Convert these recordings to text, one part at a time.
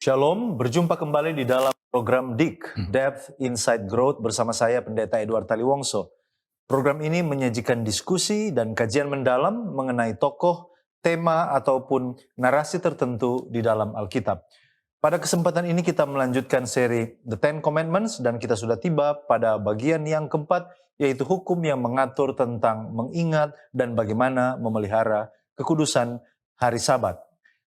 Shalom, berjumpa kembali di dalam program DIG, Depth Insight Growth bersama saya Pendeta Edward Taliwongso. Program ini menyajikan diskusi dan kajian mendalam mengenai tokoh, tema ataupun narasi tertentu di dalam Alkitab. Pada kesempatan ini kita melanjutkan seri The Ten Commandments dan kita sudah tiba pada bagian yang keempat, yaitu hukum yang mengatur tentang mengingat dan bagaimana memelihara kekudusan hari Sabat.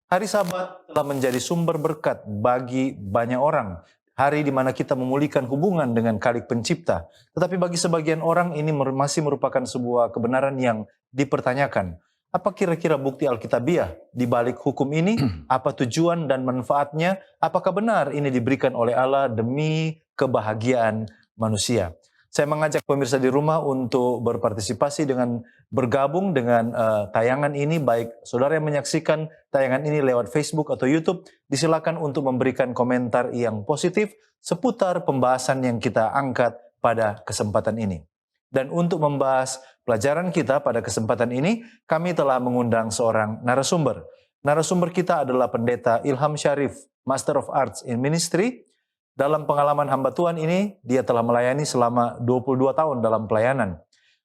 Hari Sabat telah menjadi sumber berkat bagi banyak orang. Hari di mana kita memulihkan hubungan dengan Khalik Pencipta. Tetapi bagi sebagian orang ini masih merupakan sebuah kebenaran yang dipertanyakan. Apa kira-kira bukti Alkitabiah di balik hukum ini? Apa tujuan dan manfaatnya? Apakah benar ini diberikan oleh Allah demi kebahagiaan manusia? Saya mengajak pemirsa di rumah untuk berpartisipasi dengan bergabung dengan tayangan ini, baik saudara yang menyaksikan tayangan ini lewat Facebook atau YouTube, disilakan untuk memberikan komentar yang positif seputar pembahasan yang kita angkat pada kesempatan ini. Dan untuk membahas pelajaran kita pada kesempatan ini, kami telah mengundang seorang narasumber. Narasumber kita adalah Pendeta Ilham Syarif, Master of Arts in Ministry. Dalam pengalaman hamba Tuhan ini, dia telah melayani selama 22 tahun dalam pelayanan.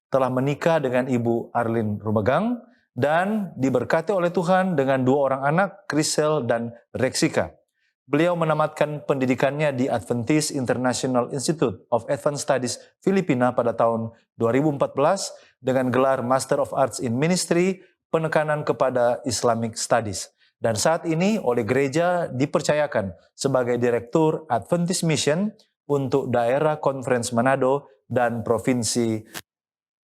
Telah menikah dengan Ibu Arlin Rumegang dan diberkati oleh Tuhan dengan 2 orang anak, Krisel dan Rexika. Beliau menamatkan pendidikannya di Adventist International Institute of Advanced Studies Filipina pada tahun 2014 dengan gelar Master of Arts in Ministry, penekanan kepada Islamic Studies. Dan saat ini oleh gereja dipercayakan sebagai Direktur Adventist Mission untuk daerah Conference Manado dan Provinsi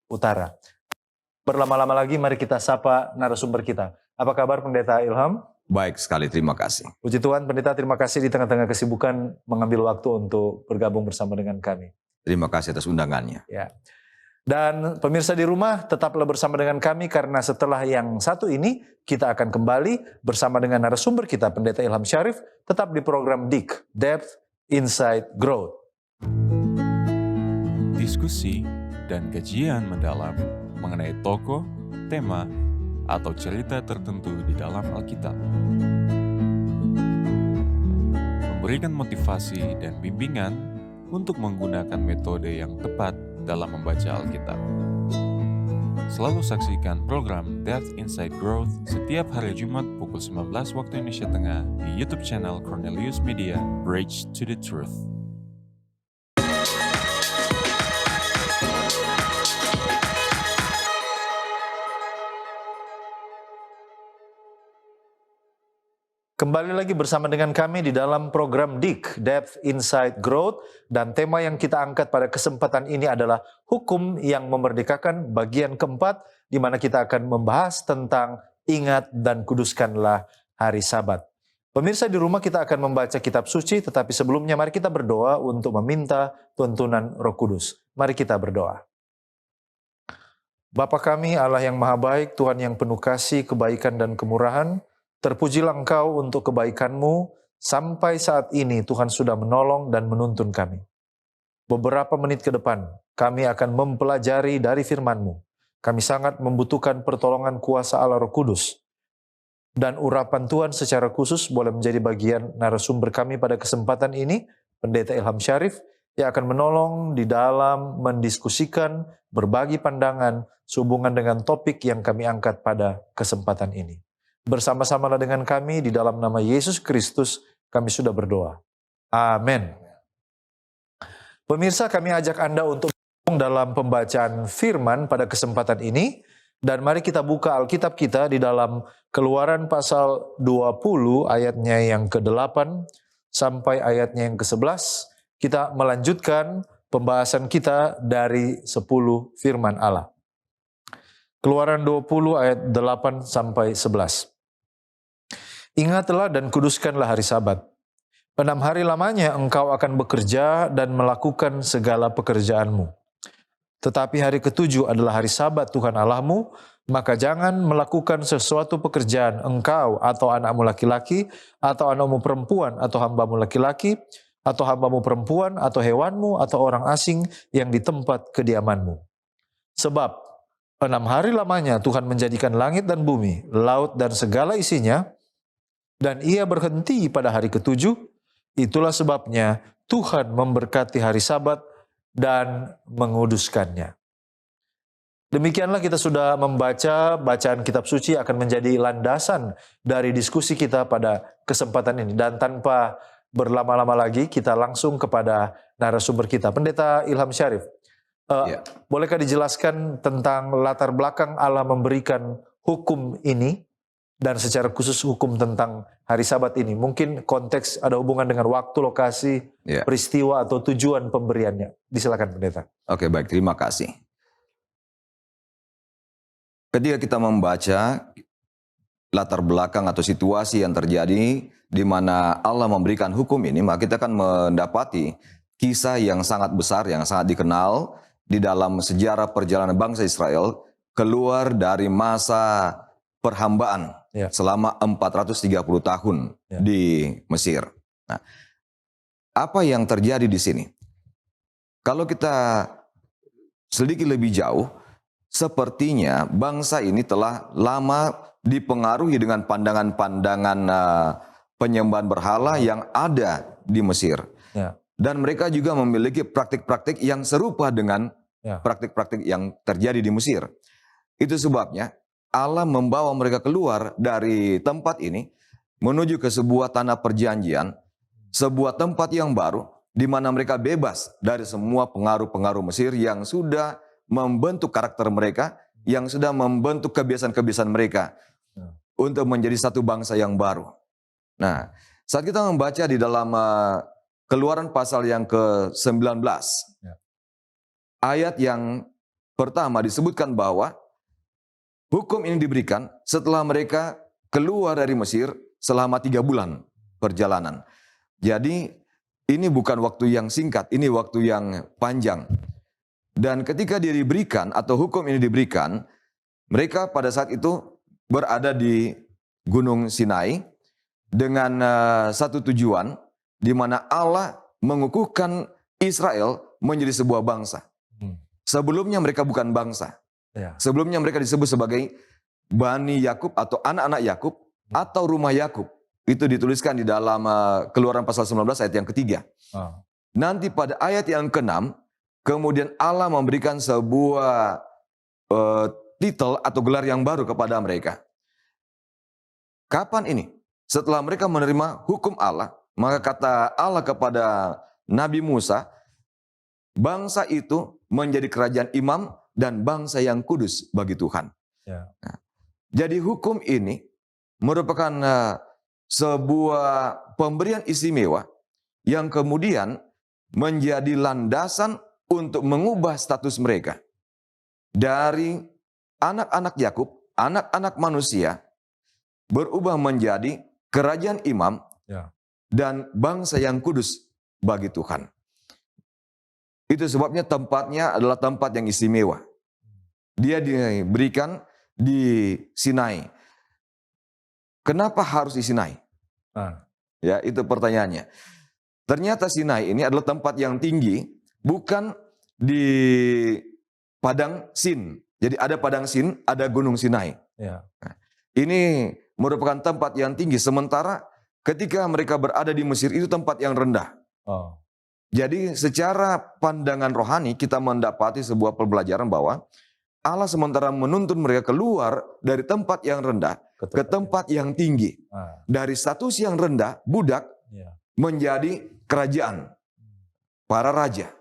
Utara. Berlama-lama lagi mari kita sapa narasumber kita. Apa kabar Pendeta Ilham? Baik sekali, terima kasih. Puji Tuhan, Pendeta, terima kasih di tengah-tengah kesibukan mengambil waktu untuk bergabung bersama dengan kami. Terima kasih atas undangannya. Ya. Dan pemirsa di rumah tetaplah bersama dengan kami karena setelah yang satu ini kita akan kembali bersama dengan narasumber kita Pendeta Ilham Syarif tetap di program DIG, Depth Insight Growth. Diskusi dan kajian mendalam mengenai tokoh, tema, atau cerita tertentu di dalam Alkitab. Memberikan motivasi dan bimbingan untuk menggunakan metode yang tepat dalam membaca Alkitab. Selalu saksikan program Depth Insight Growth setiap hari Jumat pukul 19 waktu Indonesia Tengah di YouTube channel Cornelius Media, Bridge to the Truth. Kembali lagi bersama dengan kami di dalam program DIG, Depth Insight Growth. Dan tema yang kita angkat pada kesempatan ini adalah hukum yang memerdekakan bagian keempat, di mana kita akan membahas tentang ingat dan kuduskanlah hari Sabat. Pemirsa di rumah, kita akan membaca kitab suci, tetapi sebelumnya mari kita berdoa untuk meminta tuntunan Roh Kudus. Mari kita berdoa. Bapa kami, Allah yang maha baik, Tuhan yang penuh kasih, kebaikan dan kemurahan, terpujilah Engkau untuk kebaikan-Mu, sampai saat ini Tuhan sudah menolong dan menuntun kami. Beberapa menit ke depan, kami akan mempelajari dari firman-Mu. Kami sangat membutuhkan pertolongan kuasa Allah Roh Kudus. Dan urapan Tuhan secara khusus boleh menjadi bagian narasumber kami pada kesempatan ini, Pendeta Ilham Syarif, yang akan menolong di dalam mendiskusikan, berbagi pandangan, sehubungan dengan topik yang kami angkat pada kesempatan ini. Bersama-samalah dengan kami di dalam nama Yesus Kristus kami sudah berdoa. Amin. Pemirsa, kami ajak Anda untuk bergabung dalam pembacaan firman pada kesempatan ini. Dan mari kita buka Alkitab kita di dalam Keluaran pasal 20 ayatnya yang ke-8 sampai ayatnya yang ke-11. Kita melanjutkan pembahasan kita dari 10 firman Allah. Keluaran 20 ayat 8 sampai 11. Ingatlah dan kuduskanlah hari Sabat. 6 hari lamanya engkau akan bekerja dan melakukan segala pekerjaanmu. Tetapi hari ke-7 adalah hari Sabat Tuhan Allahmu, maka jangan melakukan sesuatu pekerjaan engkau atau anakmu laki-laki, atau anakmu perempuan, atau hambamu laki-laki, atau hambamu perempuan, atau hewanmu, atau orang asing yang di tempat kediamanmu. Sebab 6 hari lamanya Tuhan menjadikan langit dan bumi, laut dan segala isinya, dan ia berhenti pada hari ketujuh. Itulah sebabnya Tuhan memberkati hari Sabat dan menguduskannya. Demikianlah kita sudah membaca, bacaan kitab suci akan menjadi landasan dari diskusi kita pada kesempatan ini. Dan tanpa berlama-lama lagi, kita langsung kepada narasumber kita, Pendeta Ilham Syarif. Bolehkah dijelaskan tentang latar belakang Allah memberikan hukum ini, dan secara khusus hukum tentang hari Sabat ini? Mungkin konteks ada hubungan dengan waktu, lokasi, peristiwa atau tujuan pemberiannya. Disilakan Pendeta. Oke, baik, terima kasih. Ketika kita membaca latar belakang atau situasi yang terjadi di mana Allah memberikan hukum ini, maka kita akan mendapati kisah yang sangat besar, yang sangat dikenal di dalam sejarah perjalanan bangsa Israel keluar dari masa perhambaan selama 430 tahun di Mesir. Nah, apa yang terjadi di sini? Kalau kita selidiki lebih jauh, sepertinya bangsa ini telah lama dipengaruhi dengan pandangan-pandangan penyembahan berhala yang ada di Mesir. Dan mereka juga memiliki praktik-praktik yang serupa dengan praktik-praktik yang terjadi di Mesir. Itu sebabnya Allah membawa mereka keluar dari tempat ini menuju ke sebuah tanah perjanjian, sebuah tempat yang baru di mana mereka bebas dari semua pengaruh-pengaruh Mesir yang sudah membentuk karakter mereka, yang sudah membentuk kebiasaan-kebiasaan mereka untuk menjadi satu bangsa yang baru. Nah, saat kita membaca di dalam Keluaran pasal yang ke-19, ayat yang pertama disebutkan bahwa hukum ini diberikan setelah mereka keluar dari Mesir selama 3 bulan perjalanan. Jadi ini bukan waktu yang singkat, ini waktu yang panjang. Dan ketika dia diberikan atau hukum ini diberikan, mereka pada saat itu berada di Gunung Sinai dengan satu tujuan, di mana Allah mengukuhkan Israel menjadi sebuah bangsa. Sebelumnya mereka bukan bangsa. Sebelumnya mereka disebut sebagai Bani Yakub atau anak-anak Yakub atau rumah Yakub. Itu dituliskan di dalam Keluaran pasal 19 ayat yang ketiga. Nanti pada ayat yang ke-6, kemudian Allah memberikan sebuah titel atau gelar yang baru kepada mereka. Kapan ini? Setelah mereka menerima hukum Allah, maka kata Allah kepada Nabi Musa, bangsa itu menjadi kerajaan imam dan bangsa yang kudus bagi Tuhan. Nah, jadi hukum ini merupakan sebuah pemberian istimewa yang kemudian menjadi landasan untuk mengubah status mereka. Dari anak-anak Yakub, anak-anak manusia, berubah menjadi kerajaan imam dan bangsa yang kudus bagi Tuhan. Itu sebabnya tempatnya adalah tempat yang istimewa. Dia diberikan di Sinai. Kenapa harus di Sinai? Ya, itu pertanyaannya. Ternyata Sinai ini adalah tempat yang tinggi, bukan di Padang Sin. Jadi ada Padang Sin, ada Gunung Sinai. Nah, ini merupakan tempat yang tinggi, sementara ketika mereka berada di Mesir itu tempat yang rendah. Jadi secara pandangan rohani kita mendapati sebuah pembelajaran bahwa Allah sementara menuntun mereka keluar dari tempat yang rendah ke tempat yang tinggi. Dari status yang rendah, budak, menjadi kerajaan, para raja.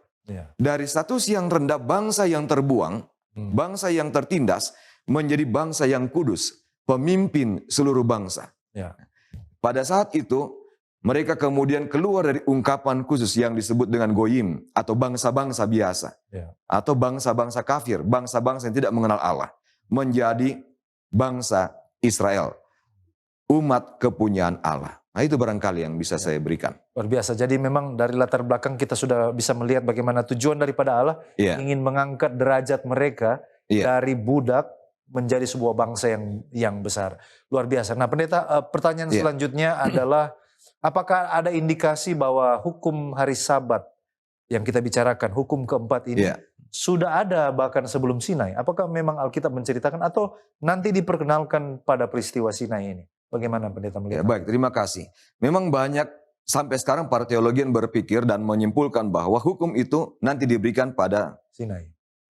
Dari status yang rendah, bangsa yang terbuang, bangsa yang tertindas, menjadi bangsa yang kudus, pemimpin seluruh bangsa. Pada saat itu, mereka kemudian keluar dari ungkapan khusus yang disebut dengan goyim, atau bangsa-bangsa biasa, atau bangsa-bangsa kafir, bangsa-bangsa yang tidak mengenal Allah, menjadi bangsa Israel, umat kepunyaan Allah. Nah, itu barangkali yang bisa saya berikan. Luar biasa. Jadi memang dari latar belakang kita sudah bisa melihat bagaimana tujuan daripada Allah ingin mengangkat derajat mereka dari budak menjadi sebuah bangsa yang besar. Luar biasa. Nah, Pendeta, pertanyaan selanjutnya adalah, apakah ada indikasi bahwa hukum hari Sabat yang kita bicarakan, hukum keempat ini, sudah ada bahkan sebelum Sinai? Apakah memang Alkitab menceritakan atau nanti diperkenalkan pada peristiwa Sinai ini? Bagaimana pendeta Ya, melihat? baik, terima kasih. Memang banyak sampai sekarang para teologian berpikir dan menyimpulkan bahwa hukum itu nanti diberikan pada Sinai.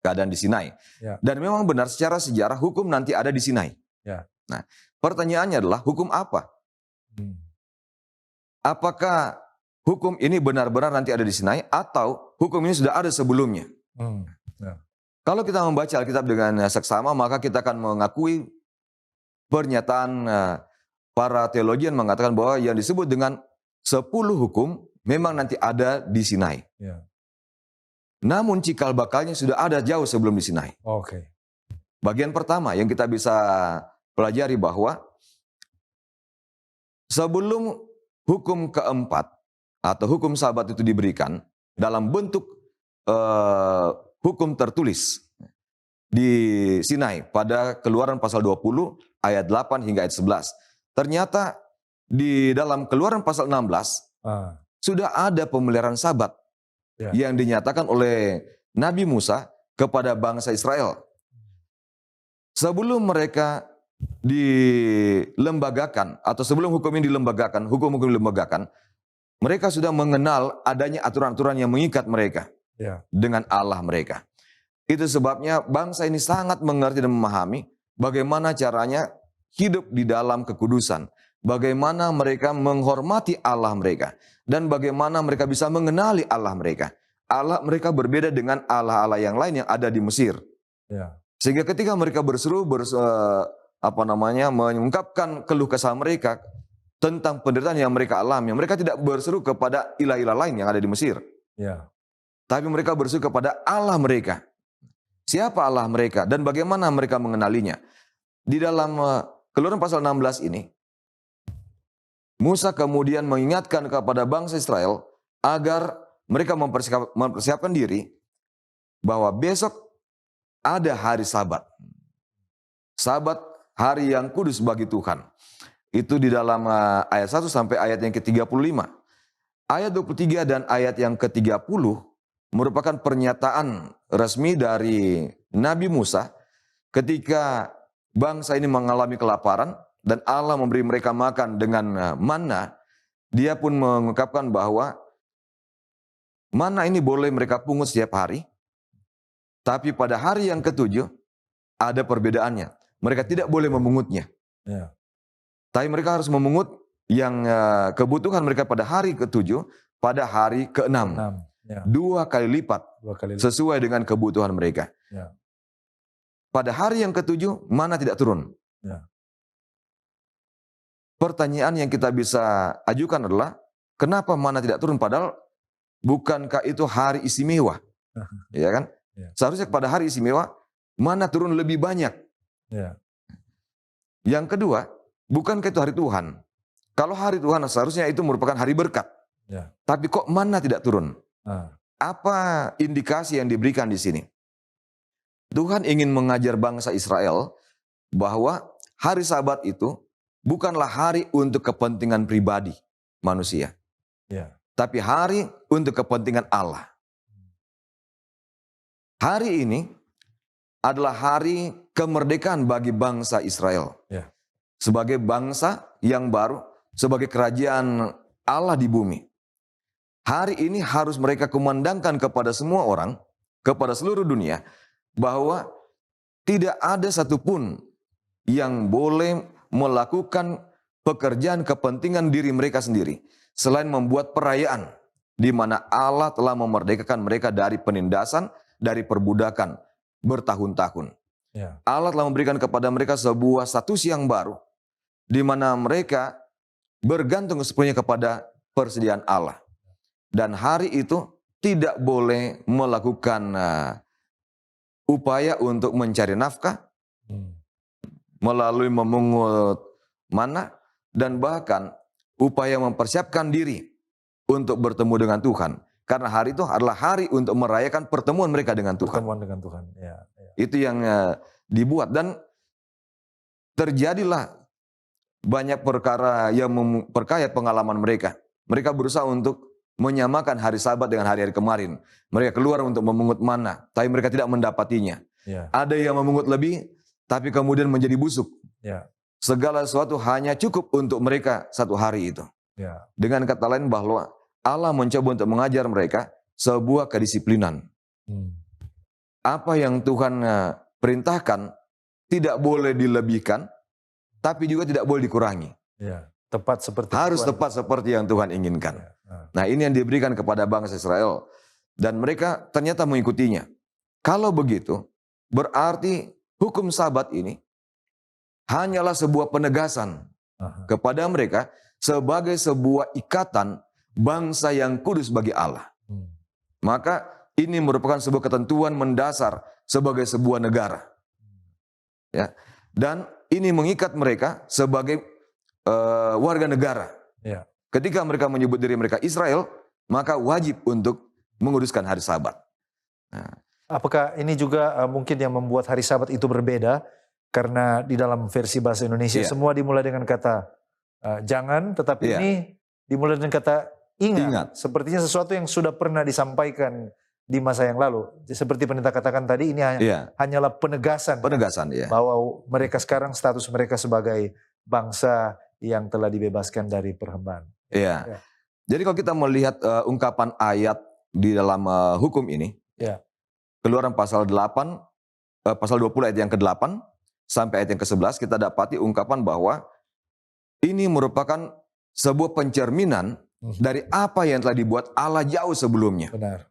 keadaan di Sinai. Ya. Dan memang benar secara sejarah hukum nanti ada di Sinai. Ya. Nah, pertanyaannya adalah hukum apa? Apakah hukum ini benar-benar nanti ada di Sinai atau hukum ini sudah ada sebelumnya? Ya. Kalau kita membaca Alkitab dengan seksama, maka kita akan mengakui pernyataan para teologian mengatakan bahwa yang disebut dengan 10 hukum memang nanti ada di Sinai. Ya. Namun cikal bakalnya sudah ada jauh sebelum di Sinai. Oke. Bagian pertama yang kita bisa pelajari bahwa sebelum hukum keempat atau hukum Sabat itu diberikan dalam bentuk hukum tertulis di Sinai pada Keluaran pasal 20 ayat 8 hingga ayat 11. Ternyata di dalam Keluaran pasal 16 sudah ada pemeliharaan Sabat yang dinyatakan oleh Nabi Musa kepada bangsa Israel. Sebelum mereka dilembagakan atau sebelum hukum ini dilembagakan, hukum-hukum dilembagakan, mereka sudah mengenal adanya aturan-aturan yang mengikat mereka dengan Allah mereka. Itu sebabnya bangsa ini sangat mengerti dan memahami bagaimana caranya hidup di dalam kekudusan, bagaimana mereka menghormati Allah mereka, dan bagaimana mereka bisa mengenali Allah mereka. Allah mereka berbeda dengan Allah-Allah yang lain yang ada di Mesir. Sehingga ketika mereka berseru, mengungkapkan keluh kesah mereka tentang penderitaan yang mereka alami, mereka tidak berseru kepada ilah-ilah lain yang ada di Mesir. Tapi mereka berseru kepada Allah mereka. Siapa Allah mereka dan bagaimana mereka mengenalinya? Di dalam Keluaran pasal 16 ini, Musa kemudian mengingatkan kepada bangsa Israel agar mereka mempersiapkan diri bahwa besok ada hari Sabat. Sabat, hari yang kudus bagi Tuhan. Itu di dalam ayat 1 sampai ayat yang ke-35. Ayat 23 dan ayat yang ke-30 merupakan pernyataan resmi dari Nabi Musa ketika bangsa ini mengalami kelaparan dan Allah memberi mereka makan dengan manna. Dia pun mengungkapkan bahwa manna ini boleh mereka pungut setiap hari, tapi pada hari yang ke-7 ada perbedaannya. Mereka tidak boleh memungutnya. Tapi mereka harus memungut yang kebutuhan mereka pada hari ke-7, pada hari ke-6. 2 kali lipat sesuai dengan kebutuhan mereka. Pada hari yang ke-7 mana tidak turun. Pertanyaan yang kita bisa ajukan adalah kenapa mana tidak turun padahal bukankah itu hari istimewa? Ya kan? Seharusnya pada hari istimewa mana turun lebih banyak. Yang kedua, bukankah itu hari Tuhan? Kalau hari Tuhan seharusnya itu merupakan hari berkat. Tapi kok mana tidak turun? Apa indikasi yang diberikan di sini? Tuhan ingin mengajar bangsa Israel bahwa hari Sabat itu bukanlah hari untuk kepentingan pribadi manusia. Tapi hari untuk kepentingan Allah. Hari ini adalah hari kemerdekaan bagi bangsa Israel. Sebagai bangsa yang baru, sebagai kerajaan Allah di bumi. Hari ini harus mereka kumandangkan kepada semua orang, kepada seluruh dunia, bahwa tidak ada satupun yang boleh melakukan pekerjaan kepentingan diri mereka sendiri, selain membuat perayaan, di mana Allah telah memerdekakan mereka dari penindasan, dari perbudakan bertahun-tahun. Allah telah memberikan kepada mereka sebuah status yang baru, di mana mereka bergantung sepenuhnya kepada persediaan Allah. Dan hari itu tidak boleh melakukan upaya untuk mencari nafkah, melalui memungut manna, dan bahkan upaya mempersiapkan diri untuk bertemu dengan Tuhan. Karena hari itu adalah hari untuk merayakan pertemuan mereka dengan Tuhan. Pertemuan dengan Tuhan. Itu yang dibuat dan terjadilah banyak perkara yang memperkaya pengalaman mereka. Mereka berusaha untuk menyamakan hari Sabat dengan hari-hari kemarin. Mereka keluar untuk memungut manna, tapi mereka tidak mendapatinya. Ada yang memungut lebih, tapi kemudian menjadi busuk. segala sesuatu hanya cukup untuk mereka satu hari itu. Ya. Dengan kata lain bahwa Allah mencoba untuk mengajar mereka sebuah kedisiplinan. Apa yang Tuhan perintahkan tidak boleh dilebihkan, tapi juga tidak boleh dikurangi. Ya. Tepat seperti Harus Tuhan. tepat seperti yang Tuhan inginkan. Ya. Nah, ini yang diberikan kepada bangsa Israel. Dan mereka ternyata mengikutinya. Kalau begitu, berarti hukum Sabat ini hanyalah sebuah penegasan kepada mereka sebagai sebuah ikatan bangsa yang kudus bagi Allah. Maka ini merupakan sebuah ketentuan mendasar sebagai sebuah negara. Ya. Dan ini mengikat mereka sebagai warga negara. Ya. Ketika mereka menyebut diri mereka Israel, maka wajib untuk menguduskan hari Sabat. Nah, apakah ini juga mungkin yang membuat hari Sabat itu berbeda? Karena di dalam versi bahasa Indonesia semua dimulai dengan kata jangan, tetapi ini dimulai dengan kata ingat. Sepertinya sesuatu yang sudah pernah disampaikan di masa yang lalu. Seperti pendeta katakan tadi, ini hanyalah penegasan. Penegasan, bahwa mereka sekarang status mereka sebagai bangsa yang telah dibebaskan dari perhambaan. Iya. Jadi kalau kita melihat ungkapan ayat di dalam hukum ini, Keluaran pasal 8, pasal 20 ayat yang ke-8 sampai ayat yang ke-11, kita dapati ungkapan bahwa ini merupakan sebuah pencerminan dari apa yang telah dibuat Allah jauh sebelumnya. Benar.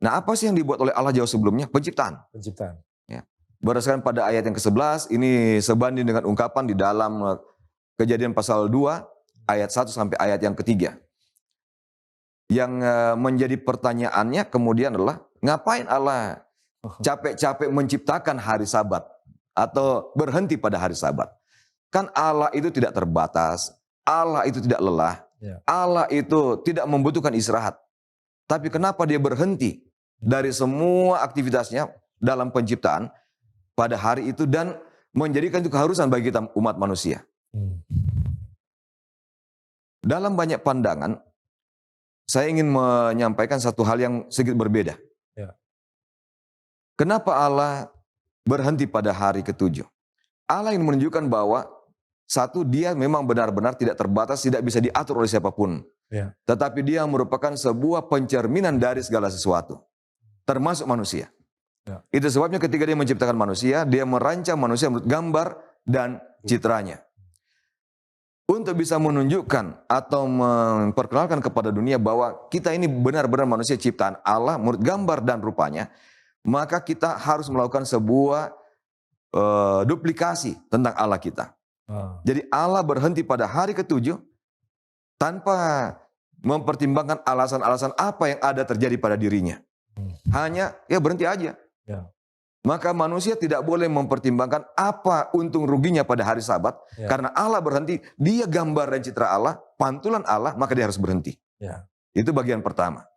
Nah, apa sih yang dibuat oleh Allah jauh sebelumnya? Penciptaan. Penciptaan. Ya. Berdasarkan pada ayat yang ke-11, ini sebanding dengan ungkapan di dalam Kejadian pasal 2, ayat 1 sampai ayat yang ke-3. Yang menjadi pertanyaannya kemudian adalah, ngapain Allah capek-capek menciptakan hari Sabat atau berhenti pada hari Sabat? Kan Allah itu tidak terbatas, Allah itu tidak lelah, Allah itu tidak membutuhkan istirahat. Tapi kenapa dia berhenti dari semua aktivitasnya dalam penciptaan pada hari itu dan menjadikan itu keharusan bagi kita umat manusia? Dalam banyak pandangan, saya ingin menyampaikan satu hal yang sedikit berbeda. Kenapa Allah berhenti pada hari ke-7? Allah ingin menunjukkan bahwa satu, dia memang benar-benar tidak terbatas, tidak bisa diatur oleh siapapun. Tetapi dia merupakan sebuah pencerminan dari segala sesuatu, termasuk manusia. Itu sebabnya ketika dia menciptakan manusia, dia merancang manusia menurut gambar dan citranya. Untuk bisa menunjukkan atau memperkenalkan kepada dunia bahwa kita ini benar-benar manusia ciptaan Allah menurut gambar dan rupanya, maka kita harus melakukan sebuah duplikasi tentang Allah kita. Jadi Allah berhenti pada hari ke-7 tanpa mempertimbangkan alasan-alasan apa yang ada terjadi pada dirinya. Hanya berhenti aja. Maka manusia tidak boleh mempertimbangkan apa untung ruginya pada hari Sabat. Karena Allah berhenti, dia gambar dan citra Allah, pantulan Allah, maka dia harus berhenti. Itu bagian pertama.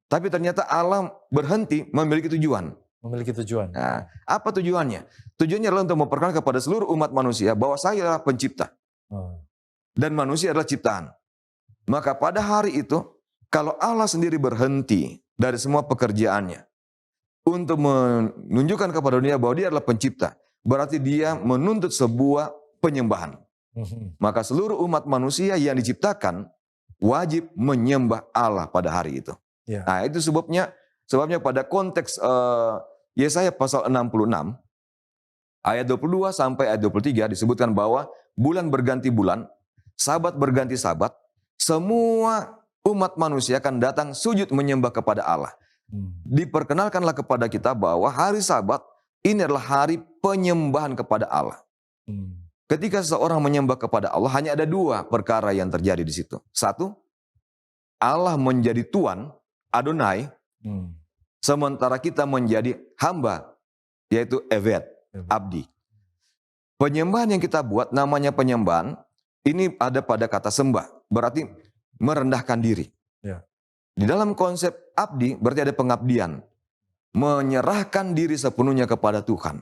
Tapi ternyata Allah berhenti memiliki tujuan. Memiliki tujuan. Nah, apa tujuannya? Tujuannya adalah untuk memperkenalkan kepada seluruh umat manusia bahwa saya adalah pencipta. Dan manusia adalah ciptaan. Maka pada hari itu, kalau Allah sendiri berhenti dari semua pekerjaannya, untuk menunjukkan kepada dunia bahwa dia adalah pencipta, berarti dia menuntut sebuah penyembahan. Maka seluruh umat manusia yang diciptakan wajib menyembah Allah pada hari itu. Nah, itu sebabnya pada konteks Yesaya pasal 66 ayat 22 sampai ayat 23 disebutkan bahwa bulan berganti bulan, Sabat berganti Sabat, semua umat manusia akan datang sujud menyembah kepada Allah. Diperkenalkanlah kepada kita bahwa hari Sabat ini adalah hari penyembahan kepada Allah. Ketika seseorang menyembah kepada Allah, hanya ada dua perkara yang terjadi di situ. Satu, Allah menjadi Tuhan, Adonai, sementara kita menjadi hamba, yaitu Eved, abdi. Penyembahan yang kita buat namanya penyembahan, ini ada pada kata sembah, berarti merendahkan diri. Di dalam konsep abdi berarti ada pengabdian. Menyerahkan diri sepenuhnya kepada Tuhan.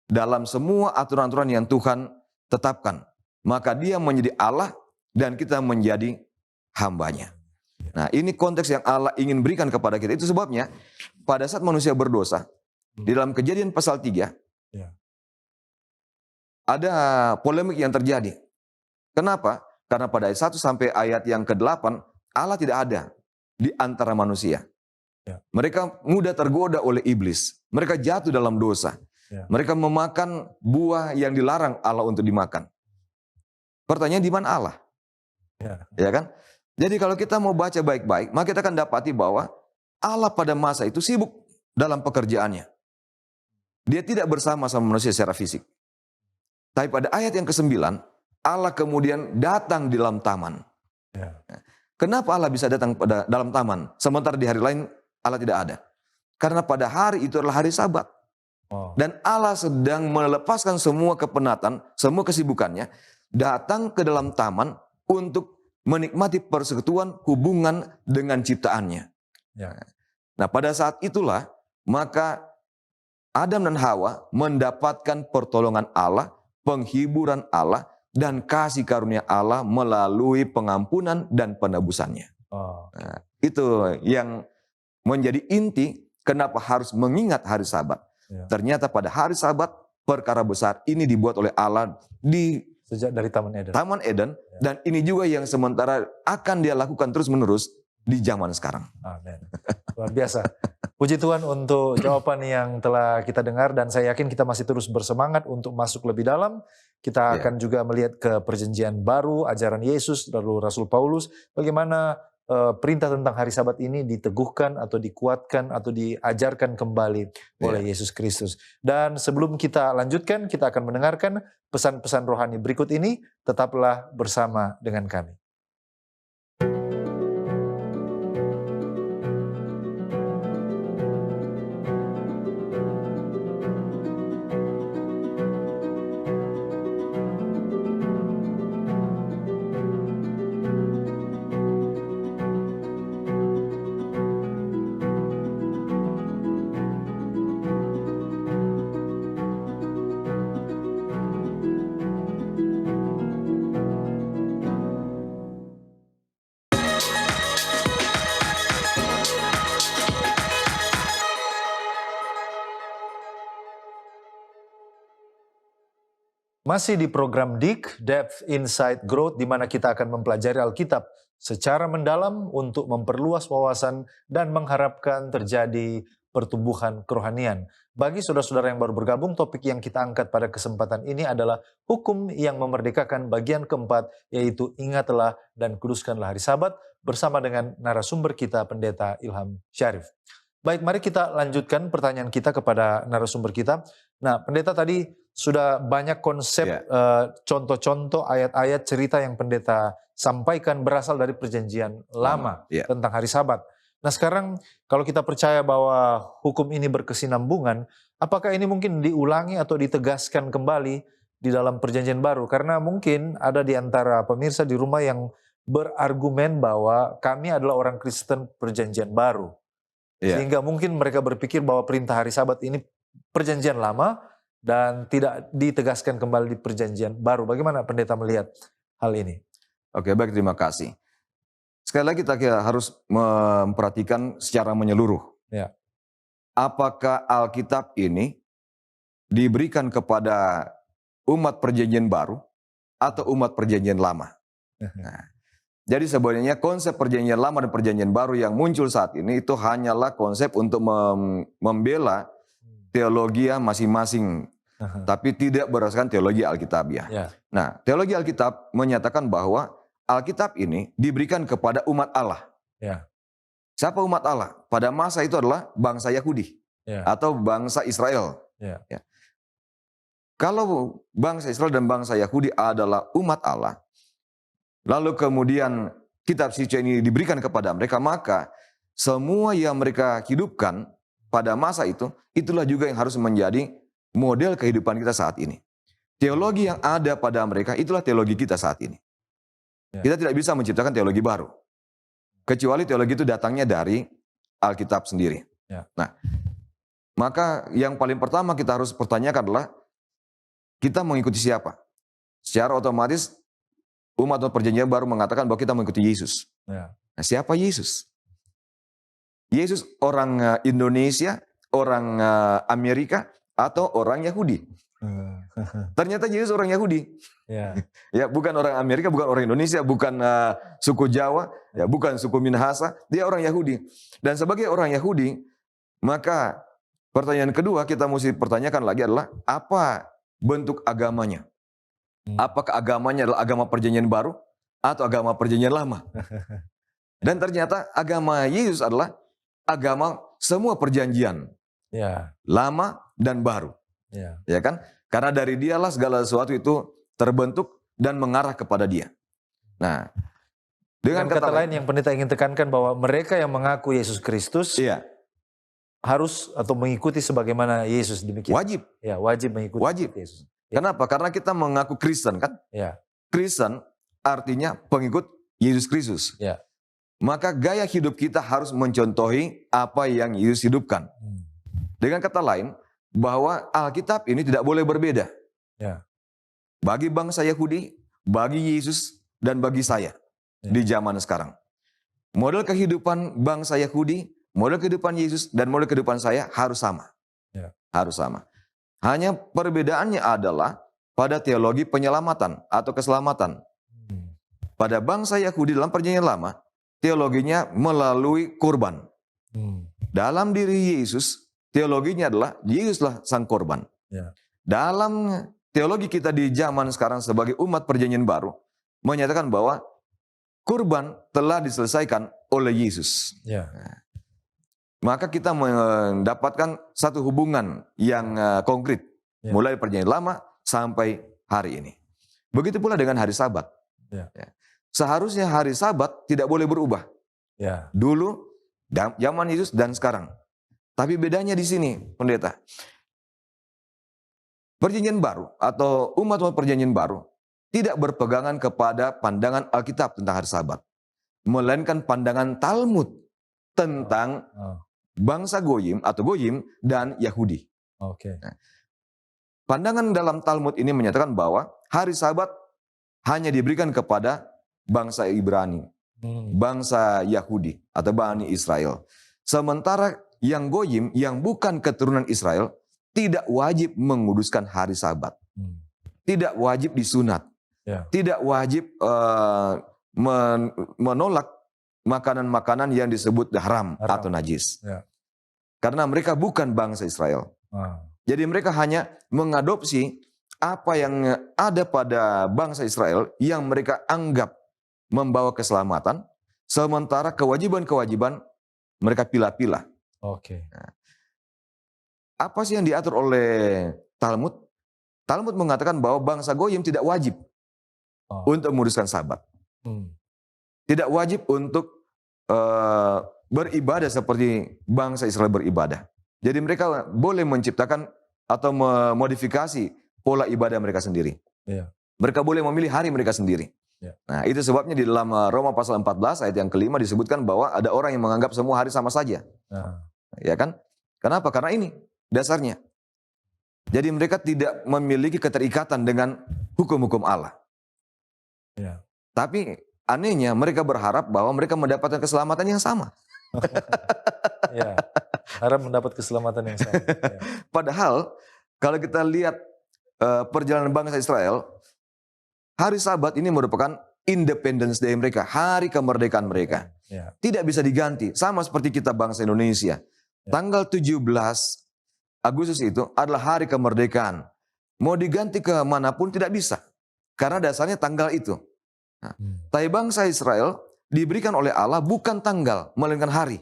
Dalam semua aturan-aturan yang Tuhan tetapkan. Maka dia menjadi Allah dan kita menjadi hambanya. Nah, ini konteks yang Allah ingin berikan kepada kita. Itu sebabnya pada saat manusia berdosa, di dalam Kejadian pasal 3, ada polemik yang terjadi. Kenapa? Karena pada ayat 1 sampai ayat yang ke-8, Allah tidak ada di antara manusia. Ya. Mereka mudah tergoda oleh iblis. Mereka jatuh dalam dosa. Ya. Mereka memakan buah yang dilarang Allah untuk dimakan. Pertanyaan, di mana Allah? Ya kan? Jadi kalau kita mau baca baik-baik, maka kita akan dapati bahwa Allah pada masa itu sibuk dalam pekerjaannya. Dia tidak bersama-sama manusia secara fisik. Tapi pada ayat yang ke-9, Allah kemudian datang di dalam taman. Ya. Kenapa Allah bisa datang pada dalam taman, sementara di hari lain Allah tidak ada? Karena pada hari itu adalah hari Sabat. Oh. Dan Allah sedang melepaskan semua kepenatan, semua kesibukannya, datang ke dalam taman untuk menikmati persekutuan hubungan dengan ciptaannya. Ya. Nah, pada saat itulah, maka Adam dan Hawa mendapatkan pertolongan Allah, penghiburan Allah, dan kasih karunia Allah melalui pengampunan dan penebusannya. Oh. Nah, itu yang menjadi inti kenapa harus mengingat hari Sabat. Ya. Ternyata pada hari Sabat perkara besar ini dibuat oleh Allah di Sejak dari Taman Eden. Taman Eden, dan ini juga yang sementara akan dia lakukan terus-menerus di zaman sekarang. Amin. Luar biasa. Puji Tuhan untuk jawaban yang telah kita dengar, dan saya yakin kita masih terus bersemangat untuk masuk lebih dalam. Kita akan juga melihat ke perjanjian baru, ajaran Yesus, lalu Rasul Paulus, bagaimana perintah tentang hari Sabat ini diteguhkan atau dikuatkan atau diajarkan kembali oleh Yesus Kristus. Dan sebelum kita lanjutkan, kita akan mendengarkan pesan-pesan rohani berikut ini. Tetaplah bersama dengan kami. Masih di program DIK, Depth Insight Growth, di mana kita akan mempelajari Alkitab secara mendalam untuk memperluas wawasan dan mengharapkan terjadi pertumbuhan kerohanian. Bagi saudara-saudara yang baru bergabung, topik yang kita angkat pada kesempatan ini adalah hukum yang memerdekakan bagian keempat, yaitu ingatlah dan kuduskanlah hari Sabat, bersama dengan narasumber kita, Pendeta Ilham Syarif. Baik, mari kita lanjutkan pertanyaan kita kepada narasumber kita. Nah, Pendeta tadi sudah banyak konsep, contoh-contoh ayat-ayat cerita yang Pendeta sampaikan berasal dari perjanjian lama tentang hari Sabat. Nah, sekarang kalau kita percaya bahwa hukum ini berkesinambungan, apakah ini mungkin diulangi atau ditegaskan kembali di dalam perjanjian baru? Karena mungkin ada di antara pemirsa di rumah yang berargumen bahwa kami adalah orang Kristen perjanjian baru. Sehingga mungkin mereka berpikir bahwa perintah hari Sabat ini perjanjian lama dan tidak ditegaskan kembali di perjanjian baru. Bagaimana Pendeta melihat hal ini? Oke, baik, terima kasih. Sekali lagi kita harus memperhatikan secara menyeluruh. Ya. Apakah Alkitab ini diberikan kepada umat perjanjian baru atau umat perjanjian lama? Nah, jadi sebenarnya konsep perjanjian lama dan perjanjian baru yang muncul saat ini itu hanyalah konsep untuk membela teologi masing-masing, tapi tidak berdasarkan teologi Alkitabiah. Nah, teologi Alkitab menyatakan bahwa Alkitab ini diberikan kepada umat Allah. Siapa umat Allah? Pada masa itu adalah bangsa Yahudi atau bangsa Israel. Kalau bangsa Israel dan bangsa Yahudi adalah umat Allah, lalu kemudian kitab suci ini diberikan kepada mereka, maka semua yang mereka hidupkan pada masa itu, itulah juga yang harus menjadi model kehidupan kita saat ini. Teologi yang ada pada mereka, itulah teologi kita saat ini. Kita tidak bisa menciptakan teologi baru. Kecuali teologi itu datangnya dari Alkitab sendiri. Nah, maka yang paling pertama kita harus pertanyakan adalah, kita mengikuti siapa? Secara otomatis, umat perjanjian baru mengatakan bahwa kita mengikuti Yesus. Nah, siapa Yesus? Yesus orang Indonesia, orang Amerika, atau orang Yahudi? Ternyata Yesus orang Yahudi. Ya. Ya, bukan orang Amerika, bukan orang Indonesia, bukan suku Jawa, ya, bukan suku Minahasa, dia orang Yahudi. Dan sebagai orang Yahudi, maka pertanyaan kedua kita mesti pertanyakan lagi adalah apa bentuk agamanya? Apakah agamanya adalah agama perjanjian baru atau agama perjanjian lama? Dan ternyata agama Yesus adalah agama semua perjanjian, Ya. lama dan baru. Ya. Ya kan? Karena dari dialah segala sesuatu itu terbentuk dan mengarah kepada dia. Nah, dengan kata lain yang pendeta ingin tekankan bahwa mereka yang mengaku Yesus Kristus iya, harus atau mengikuti sebagaimana Yesus demikian. wajib. Ya, wajib mengikuti Wajib. Yesus. Ya. Kenapa? Karena kita mengaku Kristen kan? Ya. Kristen artinya pengikut Yesus Kristus. Ya. Maka gaya hidup kita harus mencontohi apa yang Yesus hidupkan. Dengan kata lain, bahwa Alkitab ini tidak boleh berbeda. Ya. Bagi bangsa Yahudi, bagi Yesus, dan bagi saya di zaman sekarang. Model kehidupan bangsa Yahudi, model kehidupan Yesus, dan model kehidupan saya harus sama. Ya. Harus sama. Hanya perbedaannya adalah pada teologi penyelamatan atau keselamatan. Pada bangsa Yahudi dalam perjanjian lama, teologinya melalui kurban. Dalam diri Yesus, teologinya adalah Yesuslah sang korban. Ya. Dalam teologi kita di zaman sekarang sebagai umat perjanjian baru, menyatakan bahwa kurban telah diselesaikan oleh Yesus. Ya. Maka kita mendapatkan satu hubungan yang konkret. Ya. Mulai perjanjian lama sampai hari ini. Begitu pula dengan hari Sabat. Ya. Seharusnya hari Sabat tidak boleh berubah. Ya. Dulu, zaman Yesus dan sekarang. Tapi bedanya di sini, pendeta. Perjanjian baru atau umat-umat perjanjian baru tidak berpegangan kepada pandangan Alkitab tentang hari Sabat. Melainkan pandangan Talmud tentang bangsa Goyim atau Goyim dan Yahudi. Oke. Pandangan dalam Talmud ini menyatakan bahwa hari Sabat hanya diberikan kepada bangsa Ibrani, bangsa Yahudi atau Bani Israel. Sementara yang Goyim, yang bukan keturunan Israel, tidak wajib menguduskan hari Sabat. Tidak wajib disunat. Ya. Tidak wajib menolak makanan-makanan yang disebut haram atau najis. Ya. Karena mereka bukan bangsa Israel. Jadi mereka hanya mengadopsi apa yang ada pada bangsa Israel yang mereka anggap membawa keselamatan, sementara kewajiban-kewajiban mereka pilah-pilah. Oke. Apa sih yang diatur oleh Talmud? Talmud mengatakan bahwa bangsa Goyim tidak wajib untuk menguduskan Sabat. Tidak wajib untuk beribadah seperti bangsa Israel beribadah. Jadi mereka boleh menciptakan atau memodifikasi pola ibadah mereka sendiri. Ya. Mereka boleh memilih hari mereka sendiri. Ya. Nah, itu sebabnya di dalam Roma pasal 14 ayat yang kelima disebutkan bahwa ada orang yang menganggap semua hari sama saja. Ya kan? Kenapa? Karena ini dasarnya. Jadi mereka tidak memiliki keterikatan dengan hukum-hukum Allah. Ya. Tapi anehnya mereka berharap bahwa mereka mendapatkan keselamatan yang sama. Ya. Harap mendapat keselamatan yang sama. Ya. Padahal kalau kita lihat perjalanan bangsa Israel, hari Sabat ini merupakan Independence Day mereka, hari kemerdekaan mereka. Ya. Tidak bisa diganti, sama seperti kita bangsa Indonesia. Tanggal 17 Agustus itu adalah hari kemerdekaan. Mau diganti ke manapun tidak bisa, karena dasarnya tanggal itu. Nah, tapi bangsa Israel diberikan oleh Allah bukan tanggal, melainkan hari.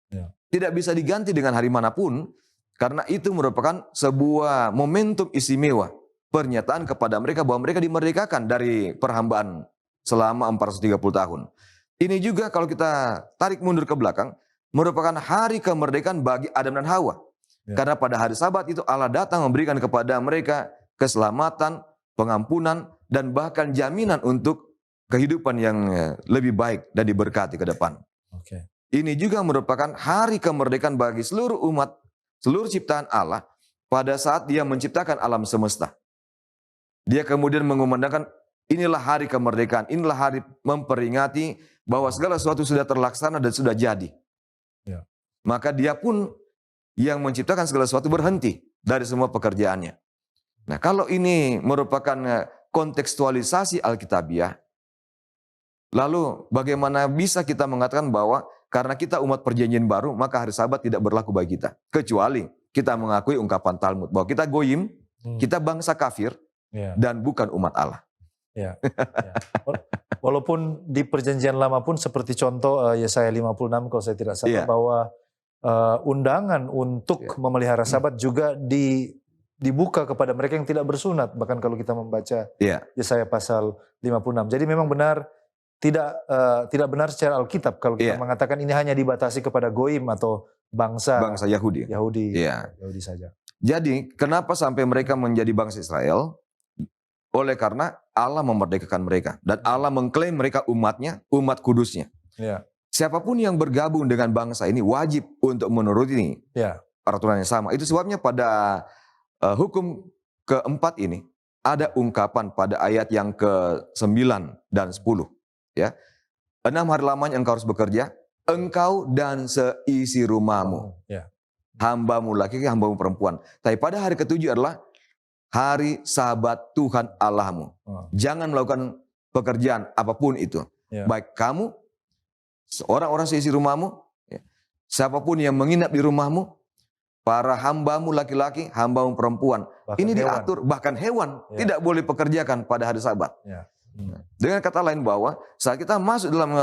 Ya. Tidak bisa diganti dengan hari manapun, karena itu merupakan sebuah momentum istimewa. Pernyataan kepada mereka bahwa mereka dimerdekakan dari perhambaan selama 430 tahun. Ini juga kalau kita tarik mundur ke belakang, merupakan hari kemerdekaan bagi Adam dan Hawa. Ya. Karena pada hari Sabat itu Allah datang memberikan kepada mereka keselamatan, pengampunan, dan bahkan jaminan untuk kehidupan yang lebih baik dan diberkati ke depan. Oke. Ini juga merupakan hari kemerdekaan bagi seluruh umat, seluruh ciptaan Allah pada saat dia menciptakan alam semesta. Dia kemudian mengumandangkan inilah hari kemerdekaan, inilah hari memperingati bahwa segala sesuatu sudah terlaksana dan sudah jadi. Ya. Maka dia pun yang menciptakan segala sesuatu berhenti dari semua pekerjaannya. Nah, kalau ini merupakan kontekstualisasi Alkitabiah, lalu bagaimana bisa kita mengatakan bahwa karena kita umat perjanjian baru, maka hari Sabat tidak berlaku bagi kita. Kecuali kita mengakui ungkapan Talmud bahwa kita goyim, kita bangsa kafir, dan bukan umat Allah. Ya. Walaupun di perjanjian lama pun seperti contoh Yesaya 56 kalau saya tidak salah bahwa undangan untuk memelihara Sabat juga dibuka kepada mereka yang tidak bersunat. Bahkan kalau kita membaca Yesaya pasal 56. Jadi memang benar tidak benar secara Alkitab kalau kita mengatakan ini hanya dibatasi kepada goim atau bangsa Yahudi. Yahudi saja. Jadi kenapa sampai mereka menjadi bangsa Israel? Oleh karena Allah memerdekakan mereka dan Allah mengklaim mereka umatnya, umat kudusnya. Siapapun yang bergabung dengan bangsa ini wajib untuk menuruti peraturan yang sama. Itu sebabnya pada hukum keempat ini ada ungkapan pada ayat yang ke-9 dan 10. Ya, 6 hari lamanya engkau harus bekerja, engkau dan seisi rumahmu, hambamu laki, hambamu perempuan. Tapi pada hari ke-7 adalah hari Sabat Tuhan Allahmu. Jangan melakukan pekerjaan apapun itu. Baik kamu, orang-orang seisi rumahmu, siapapun yang menginap di rumahmu, para hambamu laki-laki, hambamu perempuan. Bahkan ini diatur, bahkan hewan tidak boleh pekerjakan pada hari Sabat. Dengan kata lain bahwa saat kita masuk dalam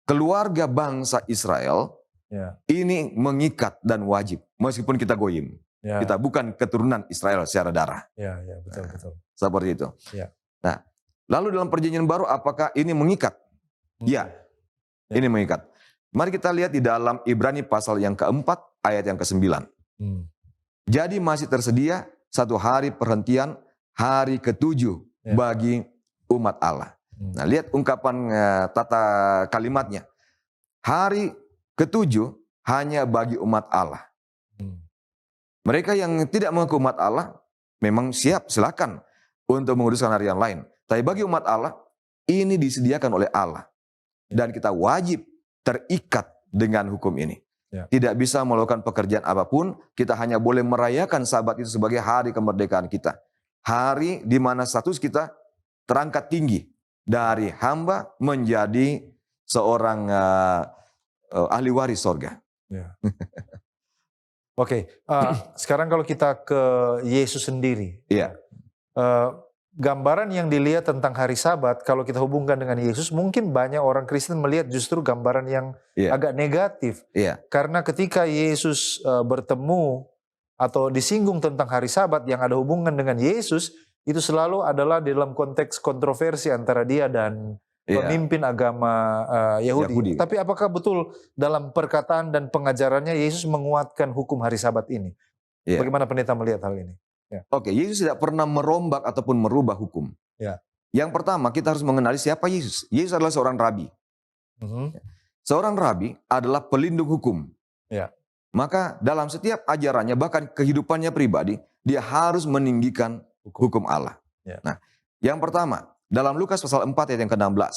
keluarga bangsa Israel, ini mengikat dan wajib. Meskipun kita goyim. Kita bukan keturunan Israel secara darah. Betul. Seperti itu. Nah, lalu dalam perjanjian baru apakah ini mengikat? Ini mengikat. Mari kita lihat di dalam Ibrani pasal yang keempat ayat yang ke-9. Jadi masih tersedia satu hari perhentian, hari ke-7 bagi umat Allah. Nah, lihat ungkapan tata kalimatnya. Hari ke-7 hanya bagi umat Allah. Mereka yang tidak mengaku umat Allah memang siap, silakan untuk menguruskan hari yang lain. Tapi bagi umat Allah, ini disediakan oleh Allah. Dan kita wajib terikat dengan hukum ini. Tidak bisa melakukan pekerjaan apapun, kita hanya boleh merayakan Sabat itu sebagai hari kemerdekaan kita. Hari di mana status kita terangkat tinggi dari hamba menjadi seorang ahli waris sorga. Oke, sekarang kalau kita ke Yesus sendiri, gambaran yang dilihat tentang hari Sabat, kalau kita hubungkan dengan Yesus, mungkin banyak orang Kristen melihat justru gambaran yang agak negatif. Karena ketika Yesus bertemu atau disinggung tentang hari Sabat yang ada hubungan dengan Yesus, itu selalu adalah dalam konteks kontroversi antara dia dan pemimpin agama Yahudi. Tapi apakah betul dalam perkataan dan pengajarannya Yesus menguatkan hukum hari Sabat ini? Bagaimana pendeta melihat hal ini? Oke, Yesus tidak pernah merombak ataupun merubah hukum. Yang pertama kita harus mengenali siapa Yesus. Yesus adalah seorang rabi. Seorang rabi adalah pelindung hukum. Maka dalam setiap ajarannya bahkan kehidupannya pribadi dia harus meninggikan hukum Allah. Nah, yang pertama dalam Lukas pasal 4 ayat yang ke-16